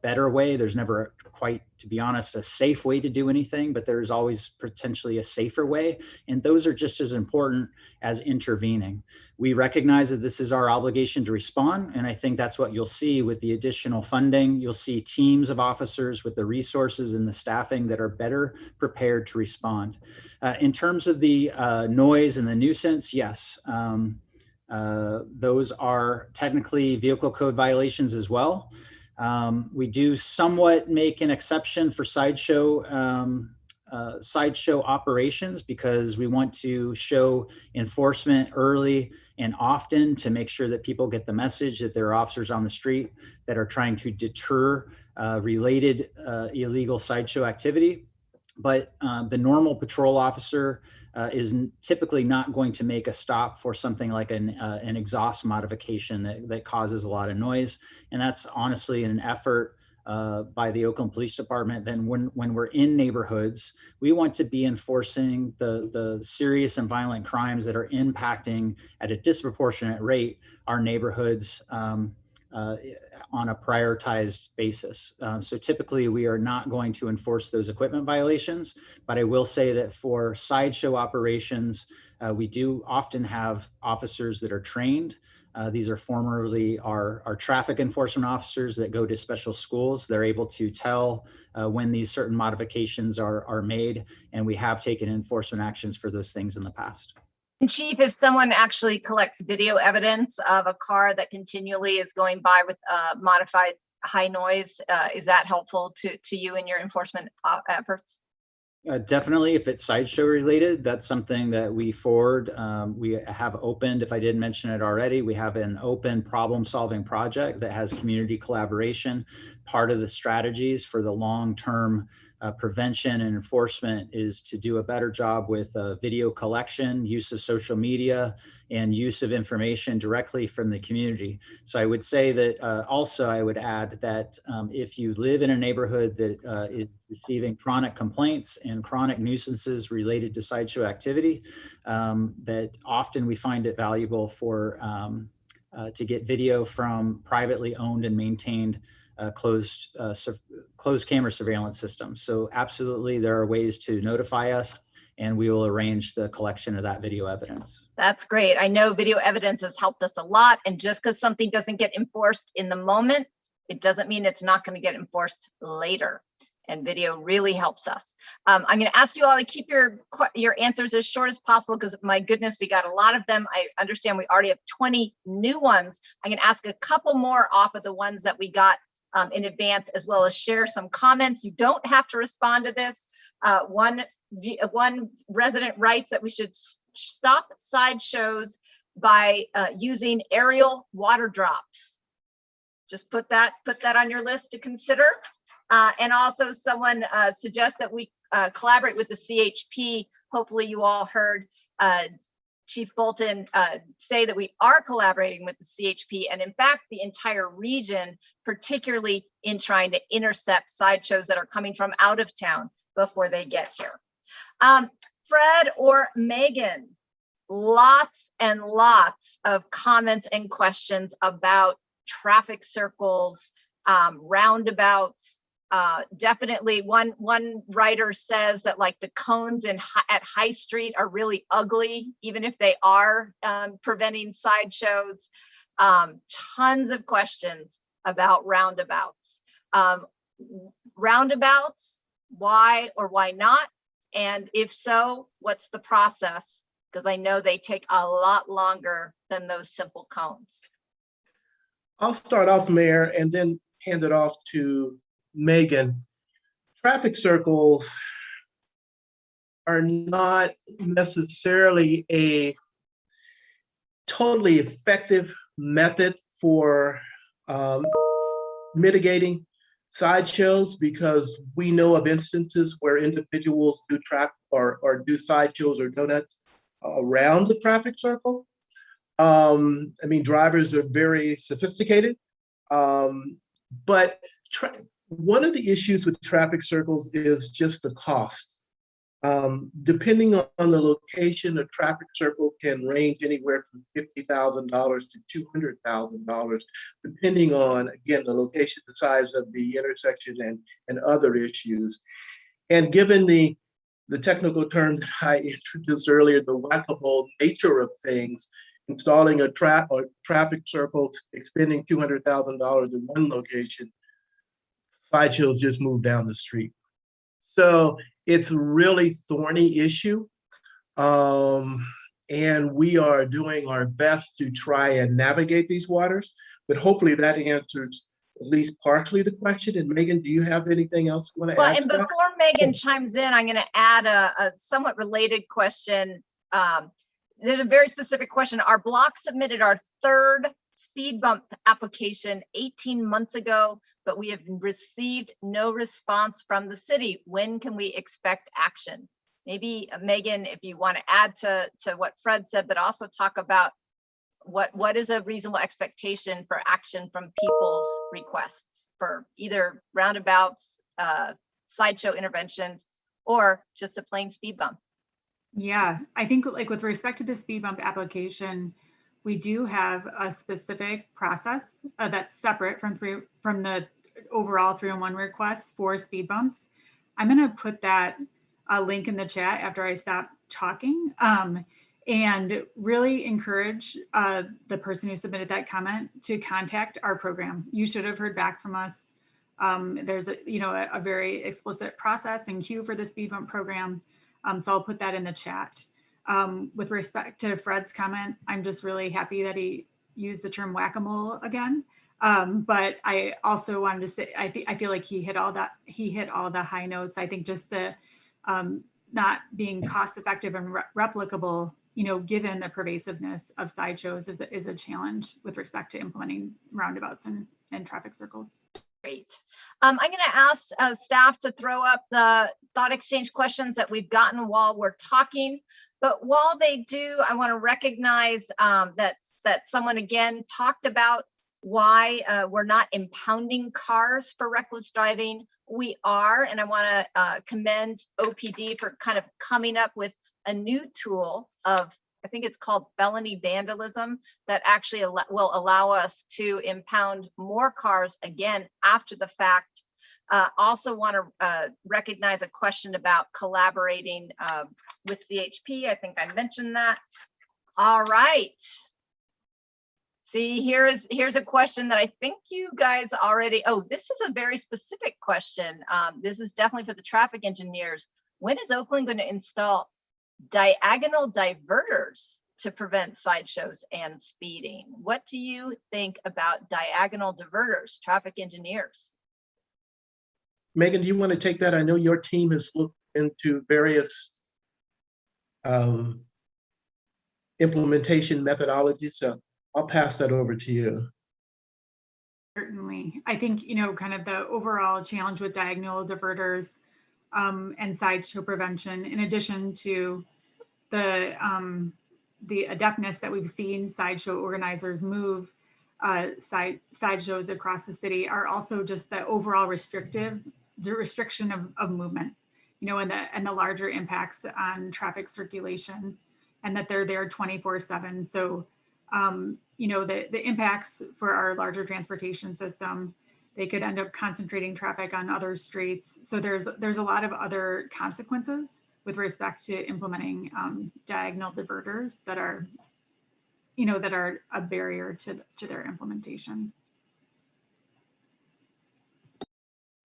better way. There's never quite, to be honest, a safe way to do anything, but there's always potentially a safer way. And those are just as important as intervening. We recognize that this is our obligation to respond. And I think that's what you'll see with the additional funding. You'll see teams of officers with the resources and the staffing that are better prepared to respond. In terms of the noise and the nuisance, yes, those are technically vehicle code violations as well. We do somewhat make an exception for sideshow operations because we want to show enforcement early and often to make sure that people get the message that there are officers on the street that are trying to deter related illegal sideshow activity. But the normal patrol officer is typically not going to make a stop for something like an exhaust modification that causes a lot of noise. And that's honestly an effort by the Oakland Police Department, then when we're in neighborhoods, we want to be enforcing the serious and violent crimes that are impacting at a disproportionate rate our neighborhoods on a prioritized basis. So typically we are not going to enforce those equipment violations, but I will say that for sideshow operations, we do often have officers that are trained. These are formerly our traffic enforcement officers that go to special schools. They're able to tell when these certain modifications are made, and we have taken enforcement actions for those things in the past. And Chief, if someone actually collects video evidence of a car that continually is going by with modified high noise, is that helpful to you in your enforcement efforts? Definitely, if it's sideshow related, that's something that we forward. We have opened, if I didn't mention it already, we have an open problem solving project that has community collaboration. Part of the strategies for the long-term prevention and enforcement is to do a better job with video collection, use of social media, and use of information directly from the community. So I would say that also I would add that if you live in a neighborhood that is receiving chronic complaints and chronic nuisances related to sideshow activity, that often we find it valuable for to get video from privately owned and maintained closed camera surveillance systems. So absolutely, there are ways to notify us, and we will arrange the collection of that video evidence. That's great. I know video evidence has helped us a lot, and just because something doesn't get enforced in the moment, it doesn't mean it's not going to get enforced later. And video really helps us. I'm going to ask you all to keep your answers as short as possible, because my goodness, we got a lot of them. I understand we already have 20 new ones. I'm going to ask a couple more off of the ones that we got in advance, as well as share some comments. You don't have to respond to this. One resident writes that we should stop sideshows by using aerial water drops. Just put that on your list to consider. And also someone suggests that we collaborate with the CHP. Hopefully you all heard Chief Bolton say that we are collaborating with the CHP, and in fact, the entire region, particularly in trying to intercept sideshows that are coming from out of town before they get here. Fred or Megan, lots and lots of comments and questions about traffic circles, roundabouts. Definitely one writer says that like the cones at High Street are really ugly, even if they are preventing sideshows. Tons of questions about roundabouts. Roundabouts, why or why not? And if so, what's the process? Because I know they take a lot longer than those simple cones. I'll start off, Mayor, and then hand it off to Megan. Traffic circles are not necessarily a totally effective method for mitigating sideshows, because we know of instances where individuals do traffic or do sideshows or donuts around the traffic circle. I mean, drivers are very sophisticated, but one of the issues with traffic circles is just the cost. Depending on the location, a traffic circle can range anywhere from $50,000 to $200,000, depending on, again, the location, the size of the intersection, and other issues. And given the technical term that I introduced earlier, the whack-a-mole nature of things, installing a traffic circle, expending $200,000 in one location, sideshows just move down the street. So it's a really thorny issue. And we are doing our best to try and navigate these waters, but hopefully that answers at least partially the question. And Megan, do you have anything else you want to add? And before Megan chimes in, I'm going to add a somewhat related question. There's a very specific question. Our block submitted our third speed bump application 18 months ago, but we have received no response from the city. When can we expect action? Maybe Megan, if you want to add to what Fred said, but also talk about what is a reasonable expectation for action from people's requests for either roundabouts, sideshow interventions, or just a plain speed bump? Yeah, I think like with respect to the speed bump application, we do have a specific process that's separate from the overall 301 requests for speed bumps. I'm going to put that link in the chat after I stop talking, and really encourage the person who submitted that comment to contact our program. You should have heard back from us. There's a very explicit process and queue for the speed bump program. So I'll put that in the chat. With respect to Fred's comment, I'm just really happy that he used the term whack-a-mole again. But I also wanted to say, I feel like he hit all the high notes. I think just the not being cost effective and replicable, given the pervasiveness of sideshows is a challenge with respect to implementing roundabouts and traffic circles. Great. I'm going to ask staff to throw up the thought exchange questions that we've gotten while we're talking. But while they do, I want to recognize that someone again talked about why we're not impounding cars for reckless driving. We are, and I want to commend OPD for kind of coming up with a new tool of, I think it's called felony vandalism, that actually will allow us to impound more cars again after the fact. Also want to recognize a question about collaborating with CHP. I think I mentioned that. All right. See, here's a question that I think you guys already, this is a very specific question. This is definitely for the traffic engineers. When is Oakland going to install diagonal diverters to prevent sideshows and speeding? What do you think about diagonal diverters, traffic engineers? Megan, do you want to take that? I know your team has looked into various implementation methodologies, so I'll pass that over to you. Certainly. I think, kind of the overall challenge with diagonal diverters and sideshow prevention, in addition to the adeptness that we've seen sideshow organizers move sideshows across the city, are also just the overall restriction of movement, and the larger impacts on traffic circulation, and that they're there 24/7. So, the impacts for our larger transportation system, they could end up concentrating traffic on other streets. So there's a lot of other consequences with respect to implementing diagonal diverters that are a barrier to their implementation.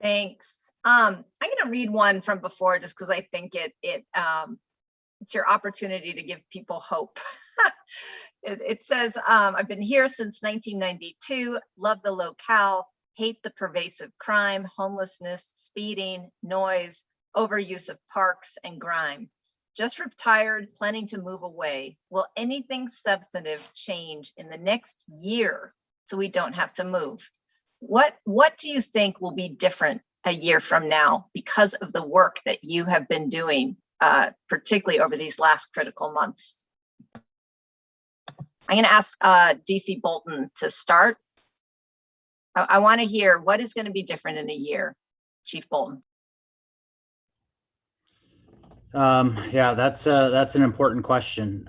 Thanks. I'm going to read one from before just because I think it's your opportunity to give people hope. It says, I've been here since 1992, love the locale, hate the pervasive crime, homelessness, speeding, noise, overuse of parks, and grime. Just retired, planning to move away. Will anything substantive change in the next year so we don't have to move? What do you think will be different a year from now because of the work that you have been doing, particularly over these last critical months? I'm going to ask DC Bolton to start. I want to hear what is going to be different in a year, Chief Bolton. Yeah, that's an important question.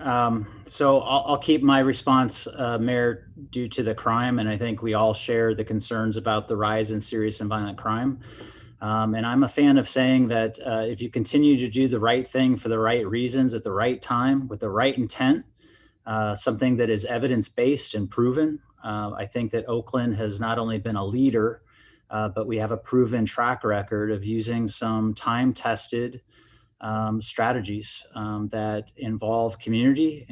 So I'll keep my response, Mayor, due to the crime, and I think we all share the concerns about the rise in serious and violent crime. And I'm a fan of saying that if you continue to do the right thing for the right reasons at the right time with the right intent, something that is evidence-based and proven, I think that Oakland has not only been a leader, but we have a proven track record of using some time-tested strategies that involve community.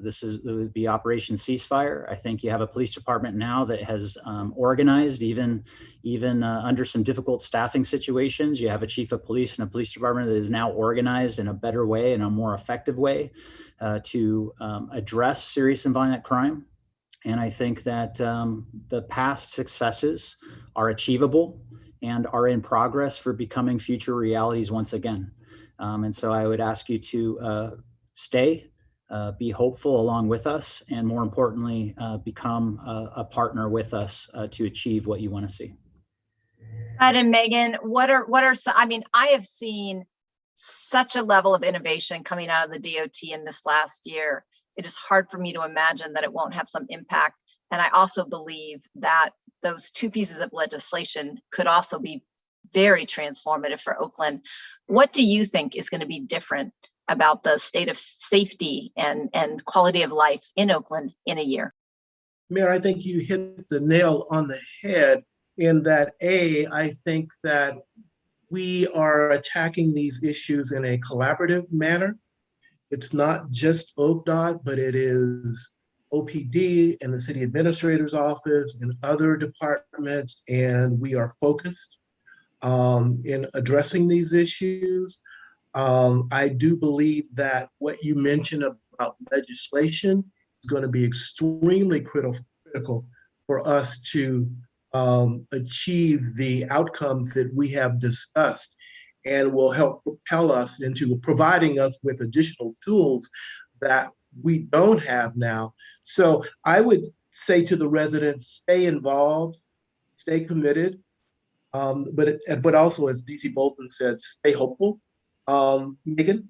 This would be Operation Ceasefire. I think you have a police department now that has organized even under some difficult staffing situations. You have a chief of police and a police department that is now organized in a better way, in a more effective way to address serious and violent crime. And I think that the past successes are achievable and are in progress for becoming future realities once again. And so I would ask you to stay be hopeful along with us, and more importantly, become a partner with us to achieve what you want to see. Ed and Megan, I mean, I have seen such a level of innovation coming out of the DOT in this last year. It is hard for me to imagine that it won't have some impact. And I also believe that those two pieces of legislation could also be very transformative for Oakland. What do you think is going to be different about the state of safety and quality of life in Oakland in a year? Mayor, I think you hit the nail on the head in that, I think that we are attacking these issues in a collaborative manner. It's not just OPDOT, but it is OPD and the city administrator's office and other departments, and we are focused in addressing these issues. I do believe that what you mentioned about legislation is going to be extremely critical for us to achieve the outcomes that we have discussed, and will help propel us into providing us with additional tools that we don't have now. So I would say to the residents, stay involved, stay committed, but also, as DC Bolton said, stay hopeful. Megan?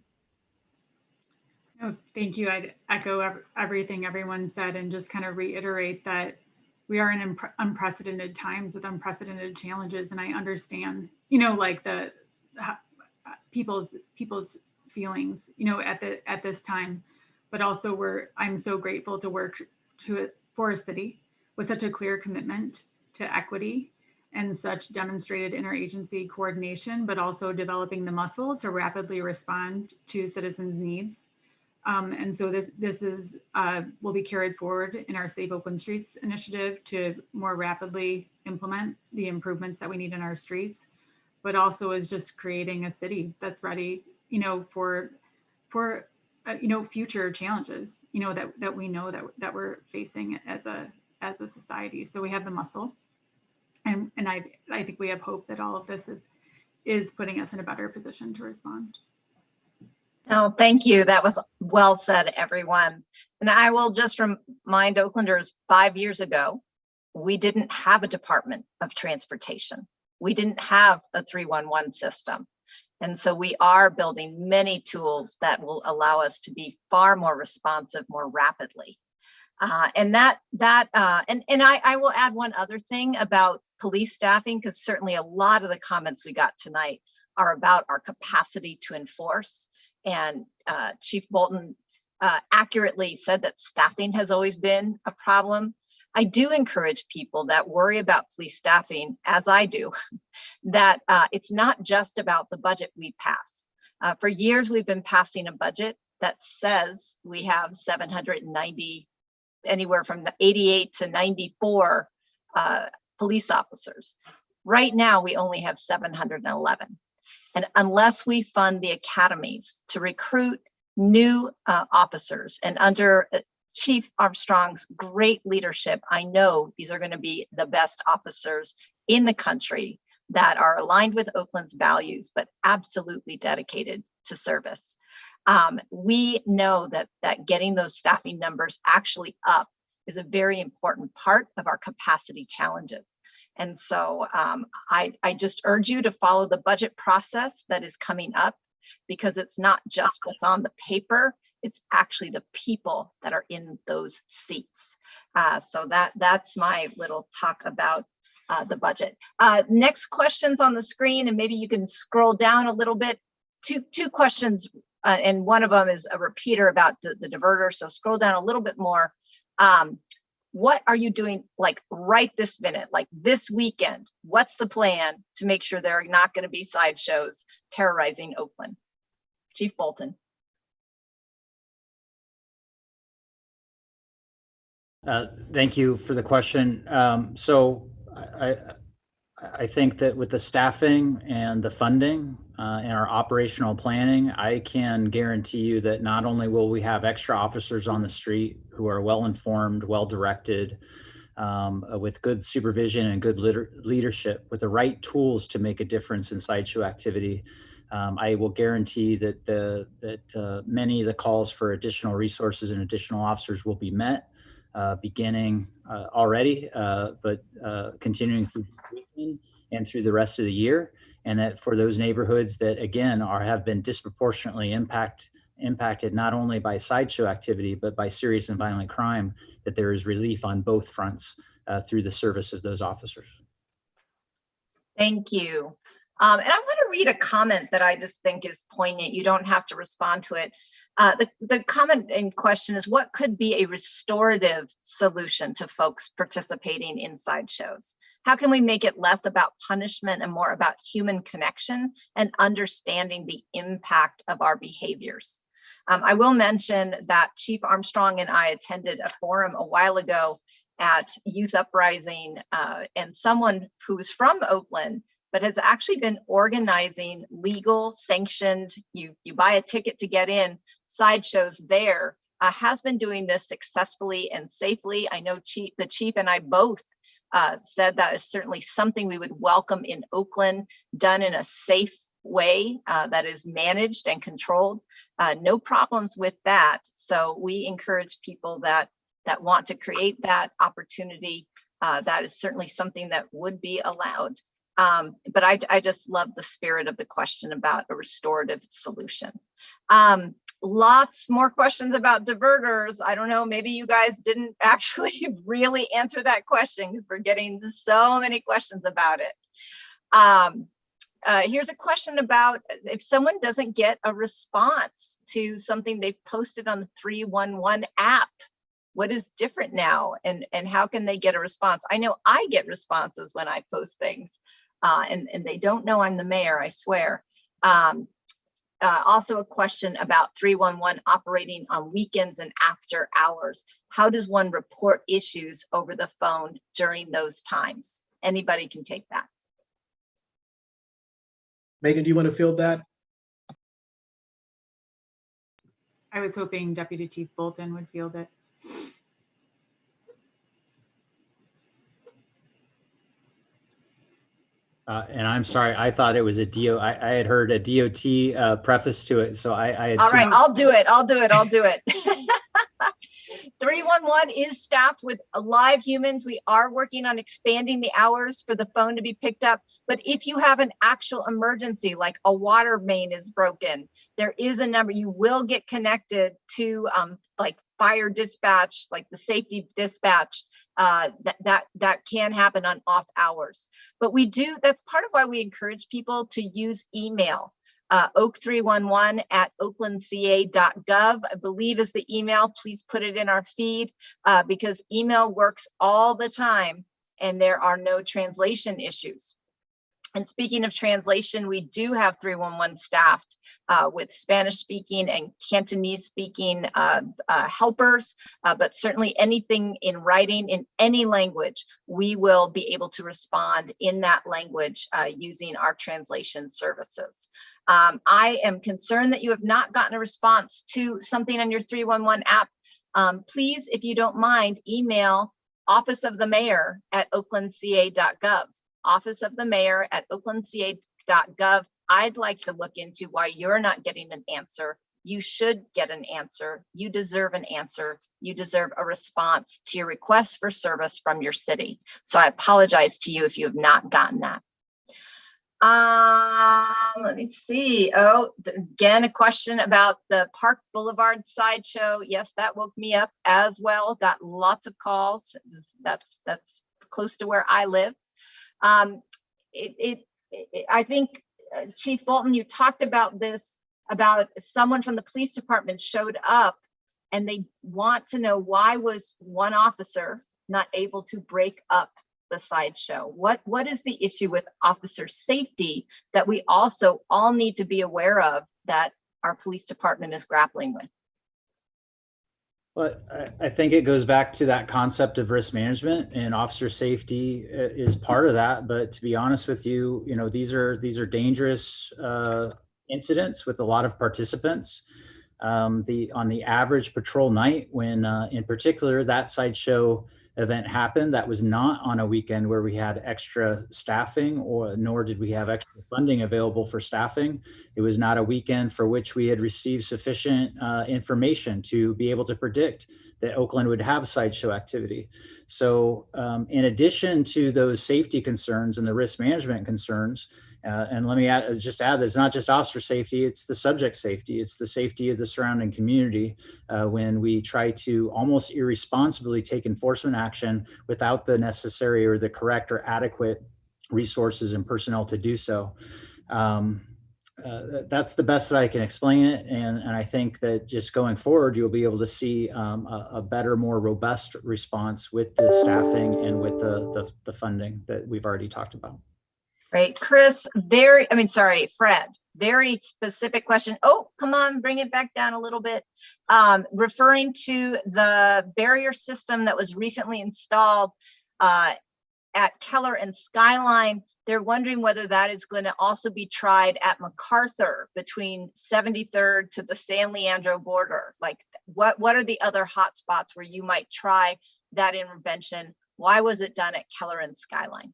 Oh, thank you. I'd echo everything everyone said and just kind of reiterate that we are in unprecedented times with unprecedented challenges. And I understand, like the people's feelings, at this time, but also I'm so grateful to work for a city with such a clear commitment to equity and such demonstrated interagency coordination, but also developing the muscle to rapidly respond to citizens' needs. And so this will be carried forward in our Safe Oakland Streets initiative to more rapidly implement the improvements that we need in our streets, but also is just creating a city that's ready, for future challenges, that we know that we're facing as a society. So we have the muscle, and I think we have hope that all of this is putting us in a better position to respond. Oh, thank you. That was well said, everyone. And I will just remind Oaklanders, 5 years ago, we didn't have a Department of Transportation. We didn't have a 311 system. And so we are building many tools that will allow us to be far more responsive more rapidly. And I will add one other thing about police staffing, because certainly a lot of the comments we got tonight are about our capacity to enforce. And Chief Bolton accurately said that staffing has always been a problem. I do encourage people that worry about police staffing, as I do, that it's not just about the budget we pass. For years, we've been passing a budget that says we have 790, anywhere from 88 to 94 police officers. Right now, we only have 711. And unless we fund the academies to recruit new officers, and under Chief Armstrong's great leadership, I know these are going to be the best officers in the country that are aligned with Oakland's values, but absolutely dedicated to service. We know that getting those staffing numbers actually up is a very important part of our capacity challenges. And so I just urge you to follow the budget process that is coming up, because it's not just what's on the paper, it's actually the people that are in those seats. So that's my little talk about the budget. Next questions on the screen, and maybe you can scroll down a little bit. Two questions, and one of them is a repeater about the diverter. So scroll down a little bit more. What are you doing, like right this minute, like this weekend? What's the plan to make sure there are not going to be sideshows terrorizing Oakland? Chief Bolton. Thank you for the question. So I think that with the staffing and the funding and our operational planning, I can guarantee you that not only will we have extra officers on the street who are well-informed, well-directed, with good supervision and good leadership, with the right tools to make a difference in sideshow activity, I will guarantee that many of the calls for additional resources and additional officers will be met, beginning already, but continuing through the weekend and through the rest of the year. And that for those neighborhoods that, again, have been disproportionately impacted not only by sideshow activity, but by serious and violent crime, that there is relief on both fronts through the service of those officers. Thank you. And I want to read a comment that I just think is poignant. You don't have to respond to it. The comment in question is, what could be a restorative solution to folks participating in sideshows? How can we make it less about punishment and more about human connection and understanding the impact of our behaviors? I will mention that Chief Armstrong and I attended a forum a while ago at Youth Uprising, and someone who's from Oakland but has actually been organizing legal sanctioned, you buy a ticket to get in, sideshows there, has been doing this successfully and safely. I know the chief and I both said that is certainly something we would welcome in Oakland, done in a safe way that is managed and controlled. No problems with that. So we encourage people that want to create that opportunity. That is certainly something that would be allowed. But I just love the spirit of the question about a restorative solution. Lots more questions about diverters. I don't know, maybe you guys didn't actually really answer that question because we're getting so many questions about it. Here's a question about if someone doesn't get a response to something they've posted on the 311 app, what is different now, and how can they get a response? I know I get responses when I post things, and they don't know I'm the mayor, I swear. Also a question about 311 operating on weekends and after hours. How does one report issues over the phone during those times? Anybody can take that. Megan, do you want to field that? I was hoping Deputy Chief Bolton would field it. And I'm sorry, I thought it was a I had heard a DOT preface to it, so I had. All right, I'll do it. 311 is staffed with live humans. We are working on expanding the hours for the phone to be picked up. But if you have an actual emergency, like a water main is broken, there is a number. You will get connected to like fire dispatch, like the safety dispatch. That can happen on off hours. But we do, that's part of why we encourage people to use email. Oak311 at oaklandca.gov, I believe is the email. Please put it in our feed because email works all the time and there are no translation issues. And speaking of translation, we do have 311 staffed with Spanish speaking and Cantonese speaking helpers, but certainly anything in writing in any language, we will be able to respond in that language using our translation services. I am concerned that you have not gotten a response to something on your 311 app. Please, if you don't mind, email Office of the Mayor at oaklandca.gov. Office of the Mayor at oaklandca.gov. I'd like to look into why you're not getting an answer. You should get an answer. You deserve an answer. You deserve a response to your request for service from your city. So I apologize to you if you have not gotten that. Let me see. Oh, again, a question about the Park Boulevard sideshow. Yes, that woke me up as well. Got lots of calls. That's close to where I live. I think, Chief Bolton, you talked about this, about someone from the police department showed up and they want to know why was one officer not able to break up the sideshow? What is the issue with officer safety that we also all need to be aware of that our police department is grappling with? But I think it goes back to that concept of risk management, and officer safety is part of that. But to be honest with you, these are dangerous incidents with a lot of participants. On the average patrol night, when in particular that sideshow event happened. That was not on a weekend where we had extra staffing, or nor did we have extra funding available for staffing. It was not a weekend for which we had received sufficient information to be able to predict that Oakland would have sideshow activity. So in addition to those safety concerns and the risk management concerns, and let me just add that it's not just officer safety, it's the subject safety, it's the safety of the surrounding community when we try to almost irresponsibly take enforcement action without the necessary or the correct or adequate resources and personnel to do so. That's the best that I can explain it. And I think that just going forward, you'll be able to see a better, more robust response with the staffing and with the funding that we've already talked about. Right, Chris, Fred, very specific question. Oh, come on, bring it back down a little bit. Referring to the barrier system that was recently installed at Keller and Skyline, they're wondering whether that is going to also be tried at MacArthur between 73rd to the San Leandro border. Like, what are the other hot spots where you might try that intervention? Why was it done at Keller and Skyline?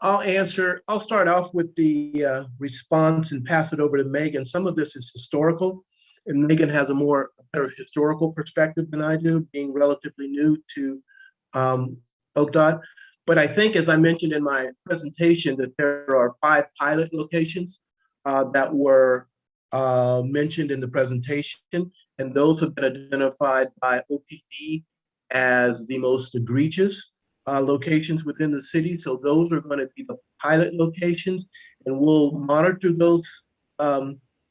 I'll start off with the response and pass it over to Megan. Some of this is historical, and Megan has a better historical perspective than I do, being relatively new to OCDOT. But I think, as I mentioned in my presentation, that there are 5 pilot locations that were mentioned in the presentation, and those have been identified by OPD as the most egregious locations within the city. So those are going to be the pilot locations, and we'll monitor those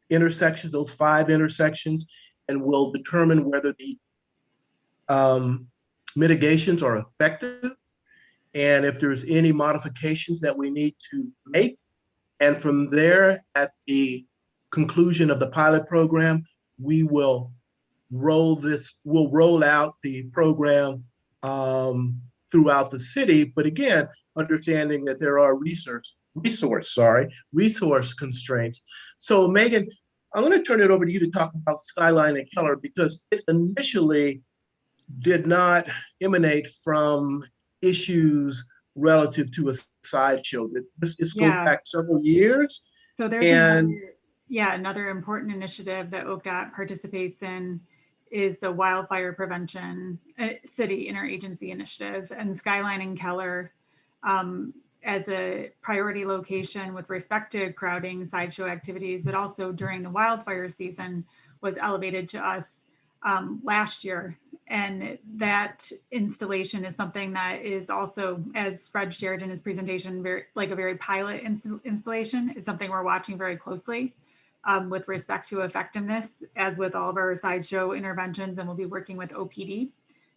intersections, those 5 intersections, and we'll determine whether the mitigations are effective and if there's any modifications that we need to make. And from there, at the conclusion of the pilot program, we will roll out the program throughout the city, but again, understanding that there are resource constraints. So Megan, I'm going to turn it over to you to talk about Skyline and Keller, because it initially did not emanate from issues relative to a sideshow. This goes back several years. So there's another important initiative that OCDOT participates in is the wildfire prevention city interagency initiative, and Skyline and Keller as a priority location with respect to crowding sideshow activities, but also during the wildfire season was elevated to us last year. And that installation is something that is also, as Fred shared in his presentation, very pilot installation. It's something we're watching very closely with respect to effectiveness, as with all of our sideshow interventions, and we'll be working with OPD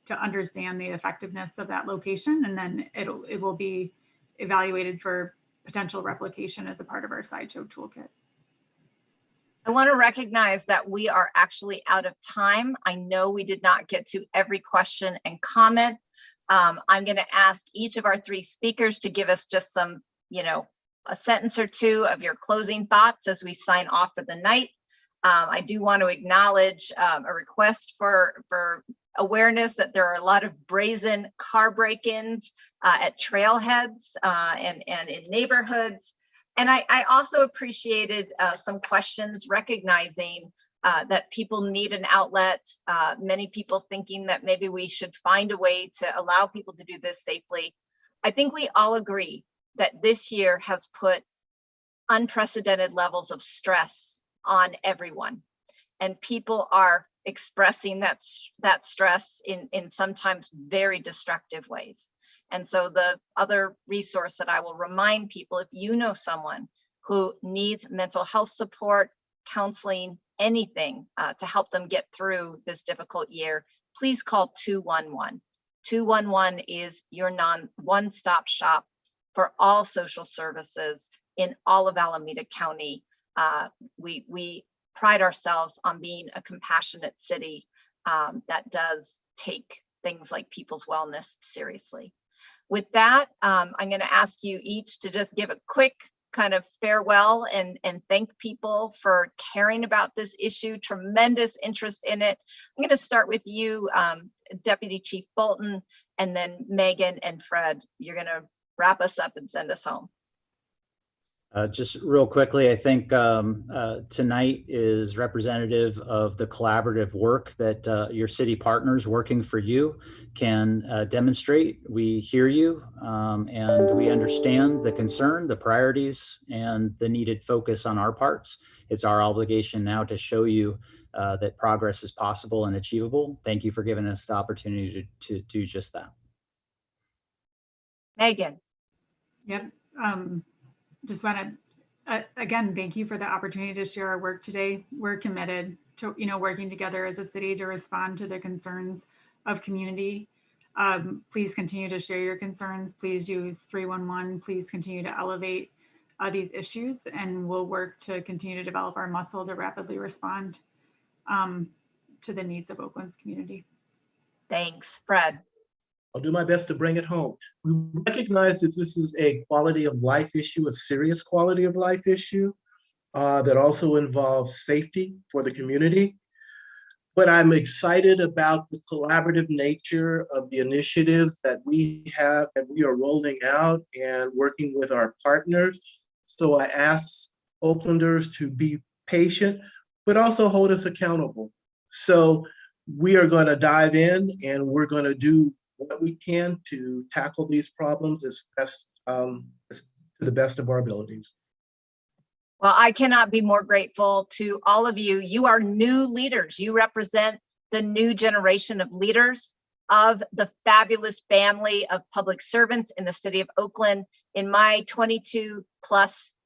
to understand the effectiveness of that location, and then it will be evaluated for potential replication as a part of our sideshow toolkit. I want to recognize that we are actually out of time. I know we did not get to every question and comment. I'm going to ask each of our 3 speakers to give us just some, a sentence or 2 of your closing thoughts as we sign off for the night. I do want to acknowledge a request for awareness that there are a lot of brazen car break-ins at trailheads and in neighborhoods. And I also appreciated some questions recognizing that people need an outlet. Many people thinking that maybe we should find a way to allow people to do this safely. I think we all agree that this year has put unprecedented levels of stress on everyone, and people are expressing that stress in sometimes very destructive ways. And so the other resource that I will remind people, if you know someone who needs mental health support, counseling, anything to help them get through this difficult year, please call 211. 211 is your one-stop shop for all social services in all of Alameda County. We pride ourselves on being a compassionate city that does take things like people's wellness seriously. With that, I'm going to ask you each to just give a quick kind of farewell and thank people for caring about this issue. Tremendous interest in it. I'm going to start with you, Deputy Chief Bolton, and then Megan and Fred. You're going to wrap us up and send us home. Just real quickly, I think tonight is representative of the collaborative work that your city partners working for you can demonstrate. We hear you and we understand the concern, the priorities, and the needed focus on our parts. It's our obligation now to show you that progress is possible and achievable. Thank you for giving us the opportunity to do just that. Megan. Yep. Just want to, again, thank you for the opportunity to share our work today. We're committed to, working together as a city to respond to the concerns of community. Please continue to share your concerns. Please use 311. Please continue to elevate these issues, and we'll work to continue to develop our muscle to rapidly respond to the needs of Oakland's community. Thanks, Fred. I'll do my best to bring it home. We recognize that this is a quality of life issue, a serious quality of life issue that also involves safety for the community. But I'm excited about the collaborative nature of the initiatives that we have, that we are rolling out and working with our partners. So I ask Oaklanders to be patient, but also hold us accountable. So we are going to dive in and we're going to do what we can to tackle these problems as to the best of our abilities. Well, I cannot be more grateful to all of you. You are new leaders. You represent the new generation of leaders of the fabulous family of public servants in the city of Oakland. In my 22+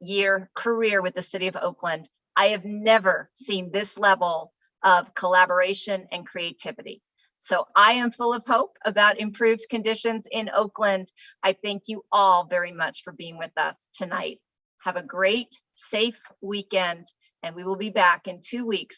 year career with the city of Oakland, I have never seen this level of collaboration and creativity. So I am full of hope about improved conditions in Oakland. I thank you all very much for being with us tonight. Have a great, safe weekend, and we will be back in 2 weeks